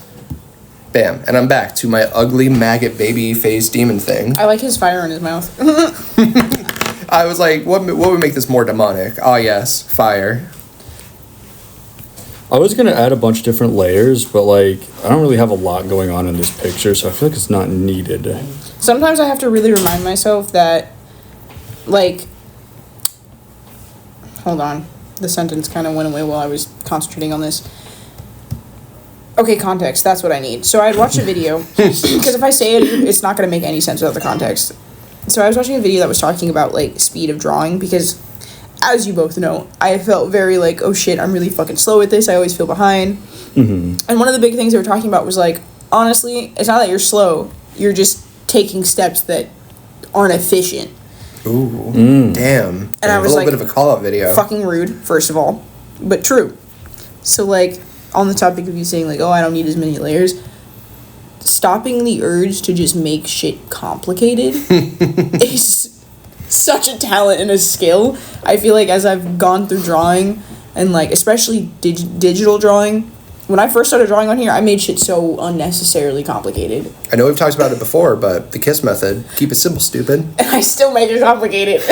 Bam, and I'm back to my ugly maggot baby face demon thing. I like his fire in his mouth. I was like, what would make this more demonic? Oh yes, fire. I was gonna add a bunch of different layers, but like I don't really have a lot going on in this picture, so I feel like it's not needed. Sometimes I have to really remind myself that, like, hold on. The sentence kind of went away while I was concentrating on this. Okay, context. That's what I need. So I had watched a video, because if I say it, it's not going to make any sense without the context. So I was watching a video that was talking about, like, speed of drawing, because, as you both know, I felt very like, oh shit, I'm really fucking slow at this. I always feel behind. Mm-hmm. And one of the big things they were talking about was, like, honestly, it's not that you're slow. You're just taking steps that aren't efficient. Ooh, damn. And I was a little like, bit of a call-out video. Fucking rude, first of all, but true. So, like, on the topic of you saying, like, oh, I don't need as many layers, stopping the urge to just make shit complicated is such a talent and a skill. I feel like as I've gone through drawing, and, like, especially digital drawing, when I first started drawing on here, I made shit so unnecessarily complicated. I know we've talked about it before, but the KISS method, keep it simple, stupid. And I still make it complicated.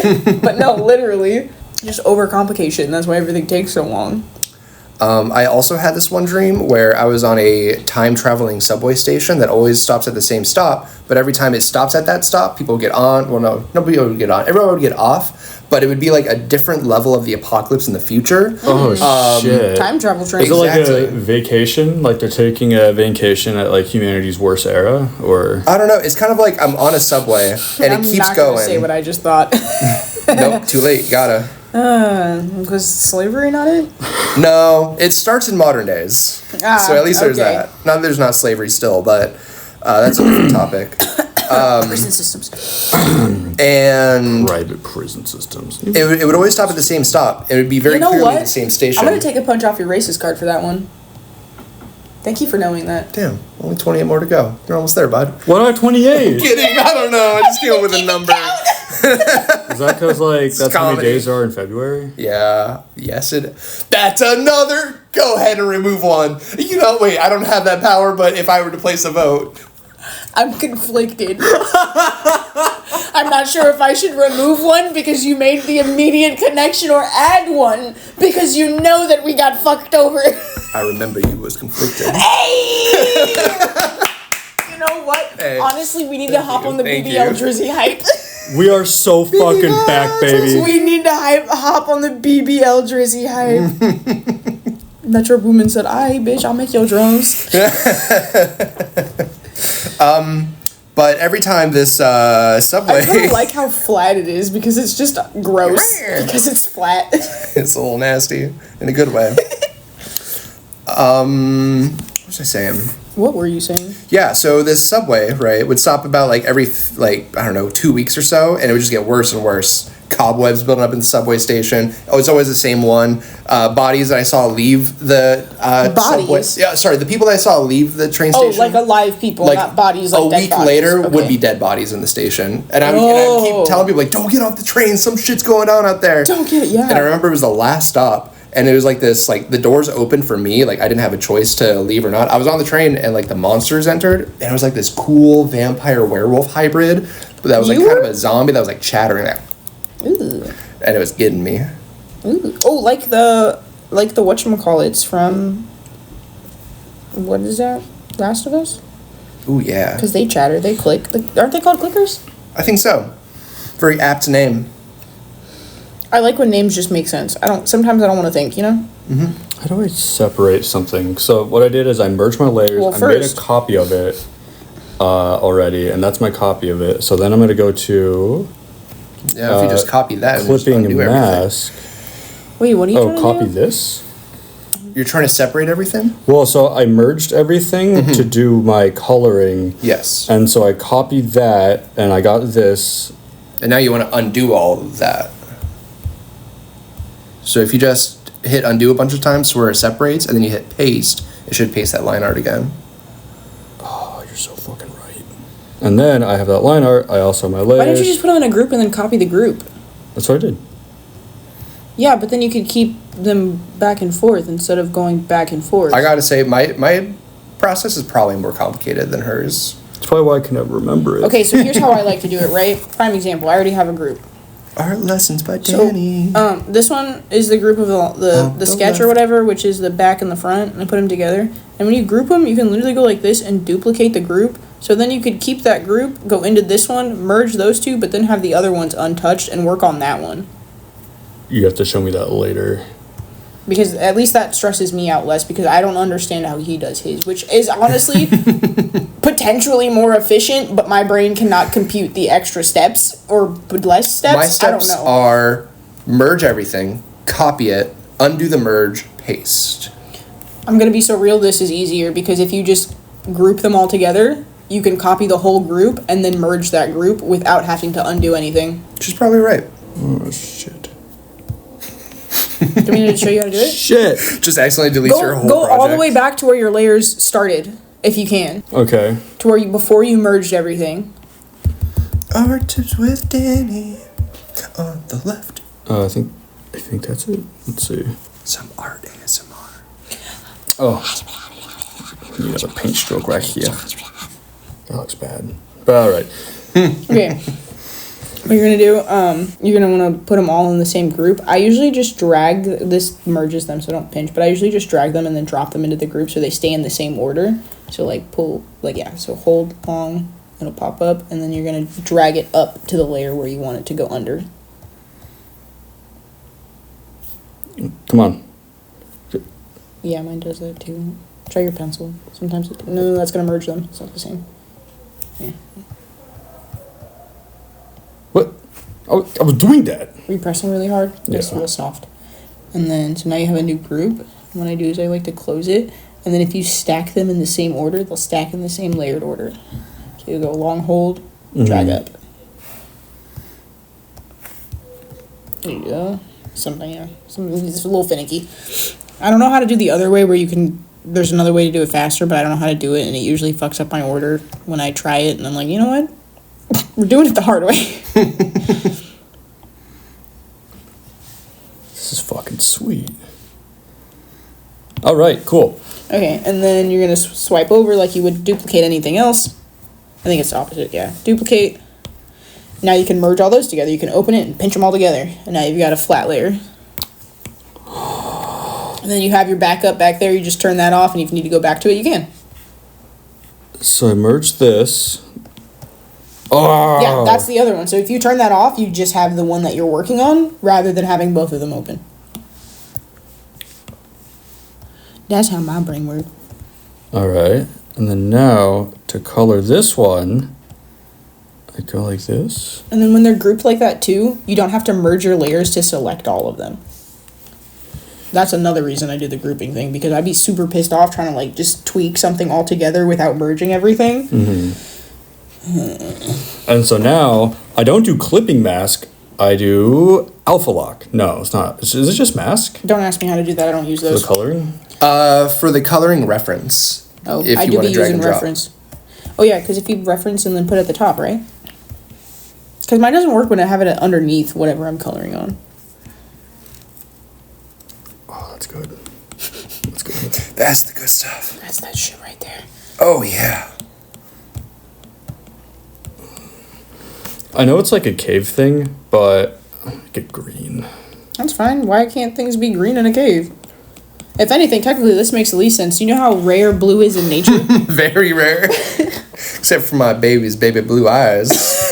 But no, literally, just overcomplication. That's why everything takes so long. I also had this one dream where I was on a time-traveling subway station that always stops at the same stop, but every time it stops at that stop, people would get on. Well, no, nobody would get on. Everyone would get off, but it would be like a different level of the apocalypse in the future. Oh shit! Time travel train. Is it like Exactly. a vacation? Like they're taking a vacation at like humanity's worst era, or I don't know. It's kind of like I'm on a subway and I'm it keeps not gonna going. say what I just thought. Nope, too late. Gotta. Was slavery not it? No, it starts in modern days. So at least there's okay. that. Not that there's not slavery still, but that's a different topic. Prison systems. And private prison systems? it would always stop at the same stop. It would be very You know clearly what? the same station. I'm gonna take a punch off your racist card for that one. Thank you for knowing that. Damn, only 28 more to go. You're almost there, bud. What are 28? Kidding, I don't know. I just came up with a number. Is that because like that's how many comedy. days are in February? Yeah, yes it. That's another. Go ahead and remove one. You know, wait, I don't have that power, but if I were to place a vote. I'm conflicted. I'm not sure if I should remove one because you made the immediate connection or add one because you know that we got fucked over. I remember you was conflicted. Hey! You know what? Hey. Honestly, we need to hop on the Thank BBL you. Drizzy hype. We are so fucking back, baby. We need to hop on the BBL Drizzy hype. Metro Boomin said, "Aight, bitch, I'll make your drums." But every time this subway, I kind of like how flat it is because it's just gross because it's flat. it's a little nasty in a good way. What was I saying? What were you saying? Yeah, so this subway, right, would stop about like every, like, I don't know, 2 weeks or so, and it would just get worse and worse. Cobwebs building up in the subway station. Oh, it's always the same one. Bodies that I saw leave the subway. Yeah, sorry, the people that I saw leave the train station. Oh, like alive people, like, not bodies like a dead week bodies. later Okay. would be dead bodies in the station. And I keep telling people, like, don't get off the train. Some shit's going on out there. Don't get it, yeah. And I remember it was the last stop. And it was like this, like, the doors opened for me. Like, I didn't have a choice to leave or not. I was on the train, and, like, the monsters entered. And it was, like, this cool vampire-werewolf hybrid. But that was, like, kind of a zombie that was, like, chattering. Like, Ooh. and it was getting me. Ooh. Oh, like the whatchamacallits from... What is that? Last of Us? Ooh, yeah. Because they chatter, they click. Aren't they called clickers? I think so. Very apt name. I like when names just make sense. Sometimes I don't want to think, you know? How do I separate something? So what I did is I merged my layers. Well, I made a copy of it already, and that's my copy of it. So then I'm going to go to Yeah, if you just copy that and just clipping undo mask. Wait, what are you trying to copy do? this? everything. You're trying to separate everything? Well, so I merged everything to do my coloring. Yes. And so I copied that, and I got this. And now you want to undo all of that. So if you just hit undo a bunch of times where it separates, and then you hit paste, it should paste that line art again. Oh, you're so fucking right. And then I have that line art. I also have my layers. Why don't you just put them in a group and then copy the group? That's what I did. Yeah, but then you could keep them back and forth instead of going back and forth. I gotta say, my process is probably more complicated than hers. That's probably why I can never remember it. Okay, so here's how I like to do it, right? Prime example, I already have a group. Art lessons by So, Danny. this one is the group of the sketch left. or whatever, which is the back and the front, and I put them together. And when you group them, you can literally go like this and duplicate the group. So then you could keep that group, go into this one, merge those two, but then have the other ones untouched and work on that one. You have to show me that later. Because at least that stresses me out less because I don't understand how he does his, which is honestly potentially more efficient, but my brain cannot compute the extra steps or less steps. My steps I don't know. are merge everything, copy it, undo the merge, paste. I'm going to be so real, this is easier because if you just group them all together, you can copy the whole group and then merge that group without having to undo anything. She's probably right. Oh, shit. Do you want me to show you how to do it? Shit! Just accidentally deletes your whole Go project. all the way back to where your layers started, if you can. Okay. To where before you merged everything. Art tips with Danny on the left. I think that's it. Let's see. Some art ASMR. Oh. You got a paint stroke right here. That looks bad. But alright. Okay. What you're gonna do, you're gonna wanna put them all in the same group. I usually just drag, this merges them so don't pinch, but I usually just drag them and then drop them into the group so they stay in the same order. So like pull, like yeah, so hold long, it'll pop up, and then you're gonna drag it up to the layer where you want it to go under. Come on. Yeah, mine does that too. Try your pencil. Sometimes no, that's gonna merge them. It's not the same. Yeah. What? I was doing that. Were you pressing really hard? It's Yeah. real soft. And then, so now you have a new group. What I do is I like to close it. And then if you stack them in the same order, they'll stack in the same layered order. So you go long hold, drag up. There you go. Something, yeah. It's a little finicky. I don't know how to do the other way where you can, there's another way to do it faster, but I don't know how to do it. And it usually fucks up my order when I try it. And I'm like, you know what? We're doing it the hard way. This is fucking sweet. Alright, cool. Okay, and then you're going to swipe over like you would duplicate anything else. I think it's the opposite, yeah. Duplicate. Now you can merge all those together. You can open it and pinch them all together. And now you've got a flat layer. And then you have your backup back there. You just turn that off, and if you need to go back to it, you can. So I merged this. Oh! Yeah, that's the other one. So if you turn that off, you just have the one that you're working on rather than having both of them open. That's how my brain works. Alright. And then now, to color this one, I go like this. And then when they're grouped like that too, you don't have to merge your layers to select all of them. That's another reason I do the grouping thing, because I'd be super pissed off trying to like just tweak something all together without merging everything. And so now I don't do clipping mask. I do alpha lock. No, it's not. Is it just mask? Don't ask me how to do that. I don't use For those. the coloring? For the coloring reference. Oh, if I you do want be to drag using and drop. reference. Oh yeah, because if you reference and then put it at the top, right? Because mine doesn't work when I have it underneath whatever I'm coloring on. Oh, that's good. That's good. That's the good stuff. That's that shit right there. Oh, yeah. I know it's like a cave thing, but I get green. That's fine. Why can't things be green in a cave? If anything, technically this makes the least sense. You know how rare blue is in nature? Very rare. Except for my baby's baby blue eyes.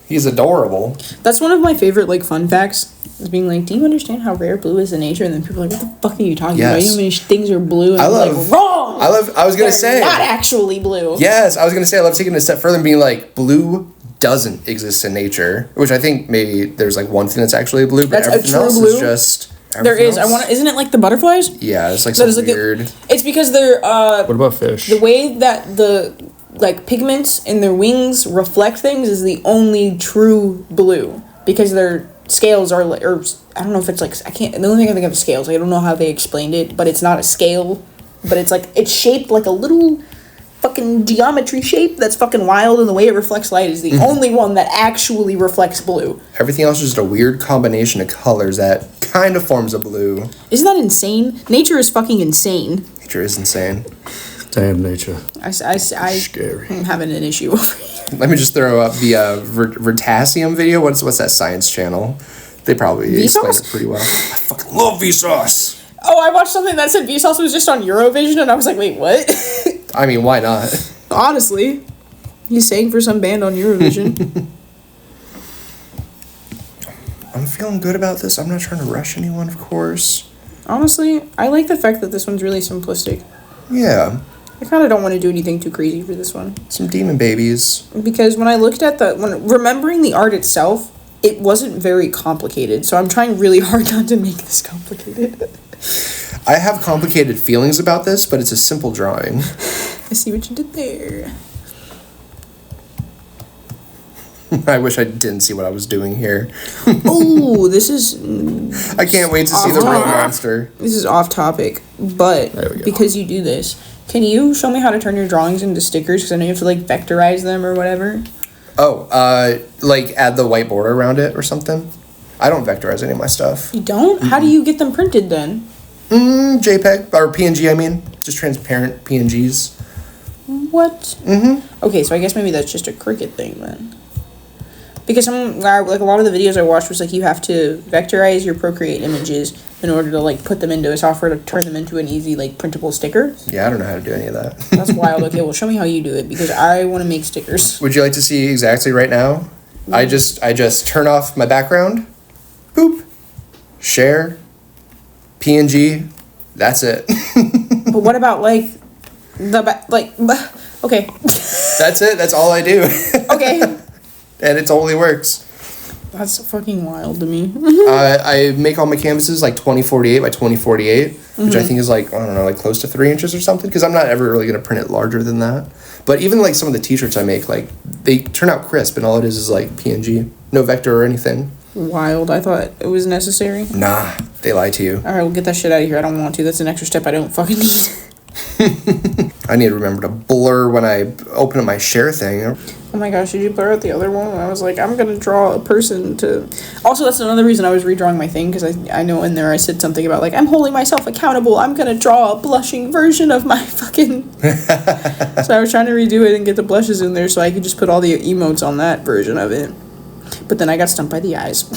He's adorable. That's one of my favorite like fun facts. Is being like, do you understand how rare blue is in nature? And then people are like, what the fuck are you talking about? You know how many things are blue? And I I'm love- like, wrong! I was going to say. not actually blue. Yes, I was going to say I love taking it a step further and being like, blue doesn't exist in nature. Which I think maybe there's like one thing that's actually blue, but That's a everything true else blue? is just... There is. Isn't it like the butterflies? Yeah, it's like That some is like weird... It's because they're What about fish? the way that the like pigments in their wings reflect things is the only true blue, because their scales are like, or I don't know if it's like, I can't, the only thing I think of is scales. Like, I don't know how they explained it, but it's not a scale, but it's like, it's shaped like a little fucking geometry shape that's fucking wild, and the way it reflects light is the only one that actually reflects blue. Everything else is just a weird combination of colors that kind of forms a blue. Isn't that insane? Nature is fucking insane. Nature is insane. Damn nature. I Scary. am having an issue over here. Let me just throw up the Vertasium video. What's that science channel? They probably explain Vsauce? it pretty well. I fucking love Vsauce. Oh, I watched something that said Vsauce was just on Eurovision, and I was like, wait, what? I mean, why not? Honestly, he's sang for some band on Eurovision. I'm feeling good about this. I'm not trying to rush anyone, of course. Honestly, I like the fact that this one's really simplistic. Yeah. I kind of don't want to do anything too crazy for this one. Some demon babies. Because when I looked at remembering the art itself, it wasn't very complicated. So I'm trying really hard not to make this complicated. I have complicated feelings about this, but it's a simple drawing. I see what you did there. I wish I didn't see what I was doing here. Oh, this is I can't wait to see the real monster. this is off topic, but There we go. because you do this, can you show me how to turn your drawings into stickers? Because I know you have to like vectorize them or whatever. Oh, like add the white border around it or something? I don't vectorize any of my stuff. You don't? How do you get them printed then? JPEG, or PNG, I mean. Just transparent PNGs. What? Mm-hmm. Okay, so I guess maybe that's just a Cricut thing then. Because like a lot of the videos I watched was like you have to vectorize your Procreate images in order to like put them into a software to turn them into an easy like printable sticker. Yeah, I don't know how to do any of that. That's wild. Okay, well show me how you do it, because I want to make stickers. Would you like to see exactly right now? I just turn off my background. Boop. Share. PNG. That's it. But what about like okay. That's it. That's all I do. Okay. And it totally works. That's fucking wild to me. I make all my canvases like 2048 by 2048, which I think is like, I don't know, like close to 3 inches or something, because I'm not ever really going to print it larger than that. But even like some of the t-shirts I make, like they turn out crisp, and all it is like PNG. No vector or anything. Wild. I thought it was necessary. Nah, they lie to you. Alright, we'll get that shit out of here. I don't want to. That's an extra step I don't fucking need. I need to remember to blur when I open up my share thing. Oh my gosh, did you blur out the other one? I was like, I'm gonna draw a person to... Also, that's another reason I was redrawing my thing, because I know in there I said something about, like, I'm holding myself accountable. I'm gonna draw a blushing version of my fucking... So I was trying to redo it and get the blushes in there so I could just put all the emotes on that version of it. But then I got stumped by the eyes.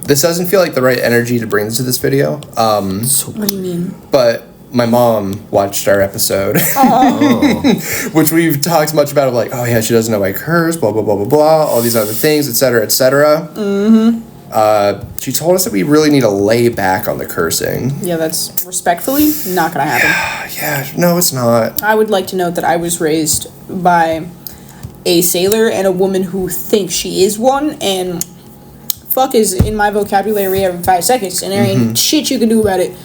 This doesn't feel like the right energy to bring to this video. What do you mean? But my mom watched our episode, which we've talked much about. Of like, oh yeah, she doesn't know I curse, blah blah blah blah blah, all these other things, etc. etc. She told us that we really need to lay back on the cursing. Yeah, that's respectfully not gonna happen. Yeah, no, it's not. I would like to note that I was raised by a sailor and a woman who thinks she is one, and fuck is in my vocabulary every 5 seconds, and there ain't shit you can do about it.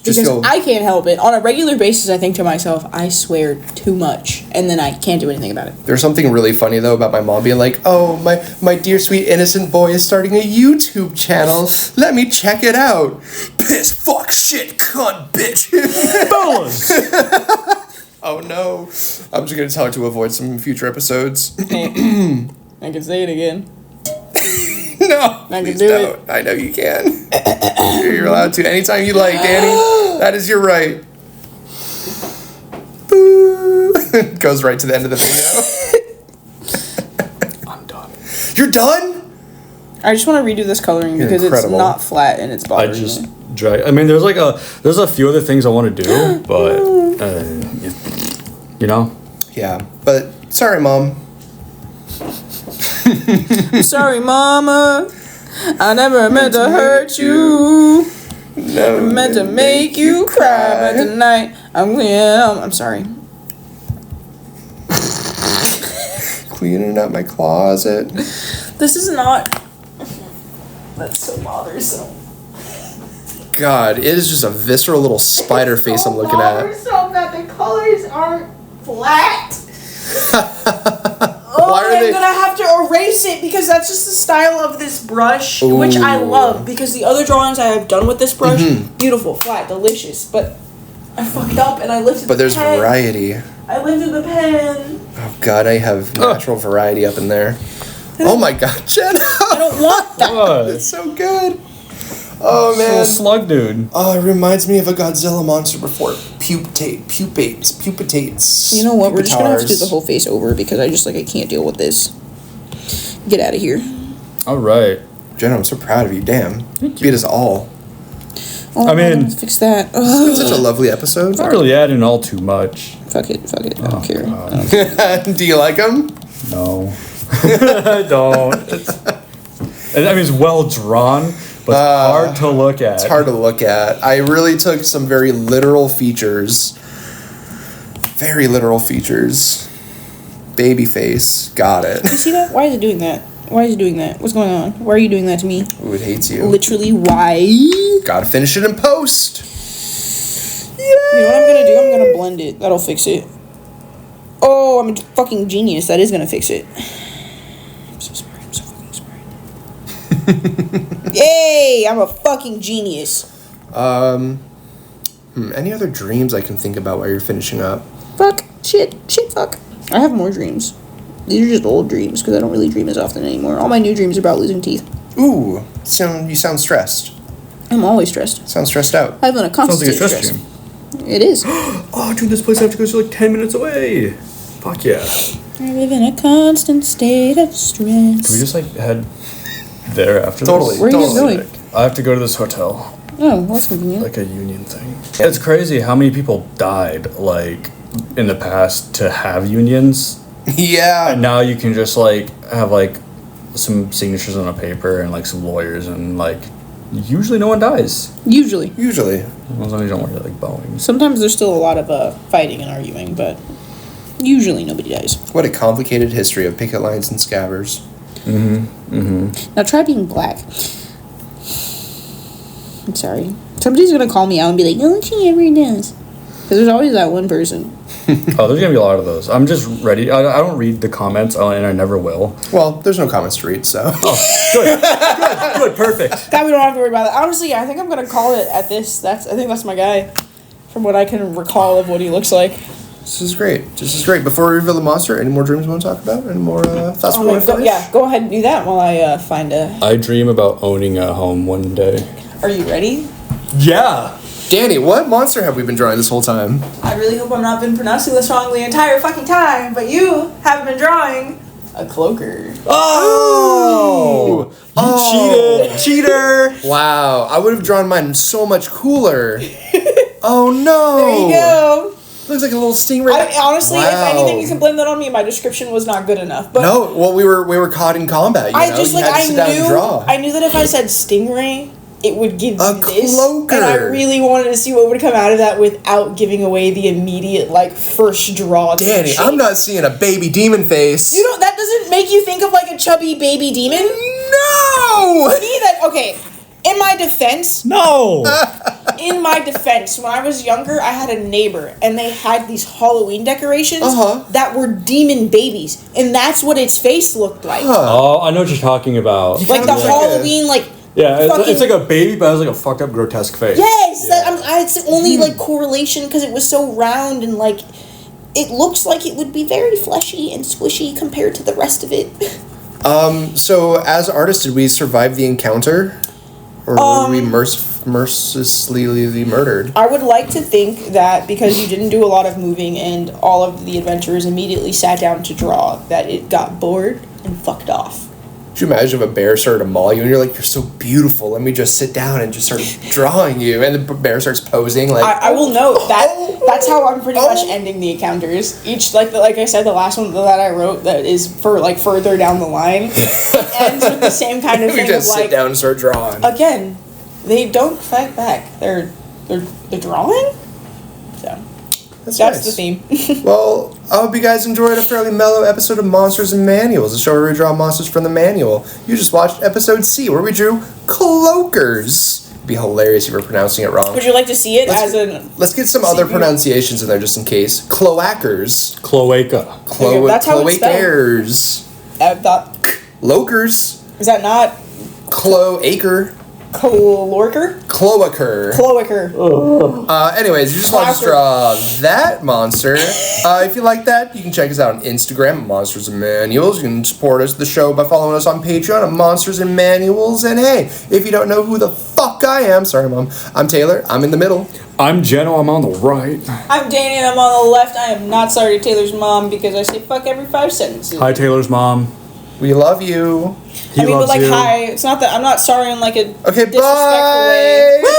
Because I can't help it. On a regular basis, I think to myself, I swear too much, and then I can't do anything about it. There's something really funny, though, about my mom being like, oh, my dear, sweet, innocent boy is starting a YouTube channel. Let me check it out. Piss, fuck, shit, cunt, bitch. Fellas! Oh, no. I'm just going to tell her to avoid some future episodes. I can say it again. No, I can please do don't. it. I know you can. You're allowed to anytime you like, Danny. That is your right. Boo. Goes right to the end of the video. I'm done. You're done? I just want to redo this coloring because it's not flat and it's bothering me. I mean, there's a few other things I want to do, but you know. Yeah, but sorry, Mom. Sorry, Mama. I never meant to hurt you. No, Meant to make you cry, but tonight I'm sorry. Cleaning up my closet. This is not. That's so bothersome. God, it is just a visceral little spider face I'm looking at. Bothersome that the colors aren't flat. Why are I'm gonna have to erase it because that's just the style of this brush, which I love because the other drawings I have done with this brush, beautiful, flat, delicious. But I fucked up and I lifted. But there's variety. I lifted the pen. Oh God, I have natural variety up in there. Oh my God, Jenna! I don't want that. It's so good. Oh man, Little slug dude. Oh, it reminds me of a Godzilla monster before pupates. You know what? We're just gonna have to do the whole face over because I can't deal with this. Get out of here. All right. Jenna, I'm so proud of you. Damn, you beat us all. Oh, I mean, fix that. It's been such a lovely episode. Not really adding all too much. Fuck it. I don't care. Do you like them? No. I don't. I mean, it's well drawn, but it's hard to look at. It's hard to look at. I really took some very literal features. Baby face. Got it. You see that? Why is it doing that? What's going on? Why are you doing that to me? Ooh, it hates you. Literally, why? Gotta finish it in post. You know what I'm gonna do? I'm gonna blend it. That'll fix it. Oh, I'm a fucking genius. That is gonna fix it. I'm so smart. I'm so fucking smart. Yay! I'm a fucking genius. Any other dreams I can think about while you're finishing up? Fuck. Shit. Fuck. I have more dreams. These are just old dreams because I don't really dream as often anymore. All my new dreams are about losing teeth. Ooh, you sound stressed. I'm always stressed. Sound stressed out. I live in a constant Sounds like a state of stress stress. dream. It is. Oh, dude, this place I have to go to 10 minutes away. Fuck yeah. I live in a constant state of stress. Can we just head there after Totally. this? Where are you guys going? I have to go to this hotel. Oh, that's convenient. Like a union thing. It's crazy how many people died, in the past to have unions. Yeah. And now you can just, have, some signatures on a paper and, some lawyers and, usually no one dies. Usually. Usually. As long as you don't worry, Boeing. Sometimes there's still a lot of fighting and arguing, but usually nobody dies. What a complicated history of picket lines and scabbers. Now try being black. I'm sorry. Somebody's gonna call me out and be like, "Oh, she ever does." Because there's always that one person. Oh, there's gonna be a lot of those. I'm just ready. I don't read the comments, and I never will. Well, there's no comments to read, so. Oh, good, perfect. That we don't have to worry about that. Honestly, I think I'm gonna call it at this. I think that's my guy, from what I can recall of what he looks like. This is great. Before we reveal the monster, any more dreams we want to talk about? Any more thoughts we want to finish? Yeah, go ahead and do that while I find a... I dream about owning a home one day. Are you ready? Yeah. Danny, what monster have we been drawing this whole time? I really hope I'm not been pronouncing this wrong the entire fucking time, but you have been drawing a cloaker. Oh! You cheated! Cheater! Wow, I would have drawn mine so much cooler. Oh no! There you go. Looks like a little stingray. Honestly, Wow. if anything, you can blame that on me. My description was not good enough. But No, well, we were caught in combat. You know? I just you had to sit down and draw. I knew that if I said stingray, it would give A you this. cloaker. And I really wanted to see what would come out of that without giving away the immediate, like, first draw. to the Danny, shape. I'm not seeing a baby demon face. You know, that doesn't make you think of, like, a chubby baby demon? No! Me, that, okay, in my defense, No! when I was younger, I had a neighbor, and they had these Halloween decorations Uh-huh. that were demon babies, and that's what its face looked like. Oh, I know what you're talking about. Like the Kinda like Halloween, like, Yeah, it's fucking- like a baby, but it has like a fucked up, grotesque face. yes, Yeah. it's the only, like, correlation, because it was so round, and, like, it looks like it would be very fleshy and squishy compared to the rest of it. So, as artists, did we survive the encounter? Or were we mercilessly murdered? I would like to think that because you didn't do a lot of moving and all of the adventurers immediately sat down to draw, that it got bored and fucked off. Could you imagine if a bear started to maul you and you're like, you're so beautiful, let me just sit down and just start drawing you, and the bear starts posing like... I will note that that's how I'm pretty much ending the encounters. Each, like I said, the last one that I wrote that is for, like, further down the line, it ends with the same kind of we thing just of, sit like, down and start drawing. again, they don't fight back. They're drawing? So, that's nice. the theme. Well, I hope you guys enjoyed a fairly mellow episode of Monsters and Manuals, the show where we draw monsters from the manual. You just watched episode C, where we drew cloakers. It'd be hilarious if you were pronouncing it wrong. Would you like to see it Let's get some other pronunciations in there just in case. Cloakers. Cloaca. Okay, that's how it's spelled. Cloakers. Lokers. Is that not Cloaker. Cloaker? Cloaker. Cloaker. Anyways, you just want to draw that monster. If you like that, you can check us out on Instagram, Monsters and Manuals. You can support us, the show, by following us on Patreon at Monsters and Manuals. And hey, if you don't know who the fuck I am, sorry, Mom, I'm Taylor. I'm in the middle. I'm Jeno, I'm on the right. I'm Danny and I'm on the left. I am not sorry to Taylor's mom because I say fuck every 5 sentences. Hi, Taylor's mom. We love you. He I mean, loves but like, you. hi. It's not that I'm not sorry in like a Okay, disrespectful bye. way. Woo!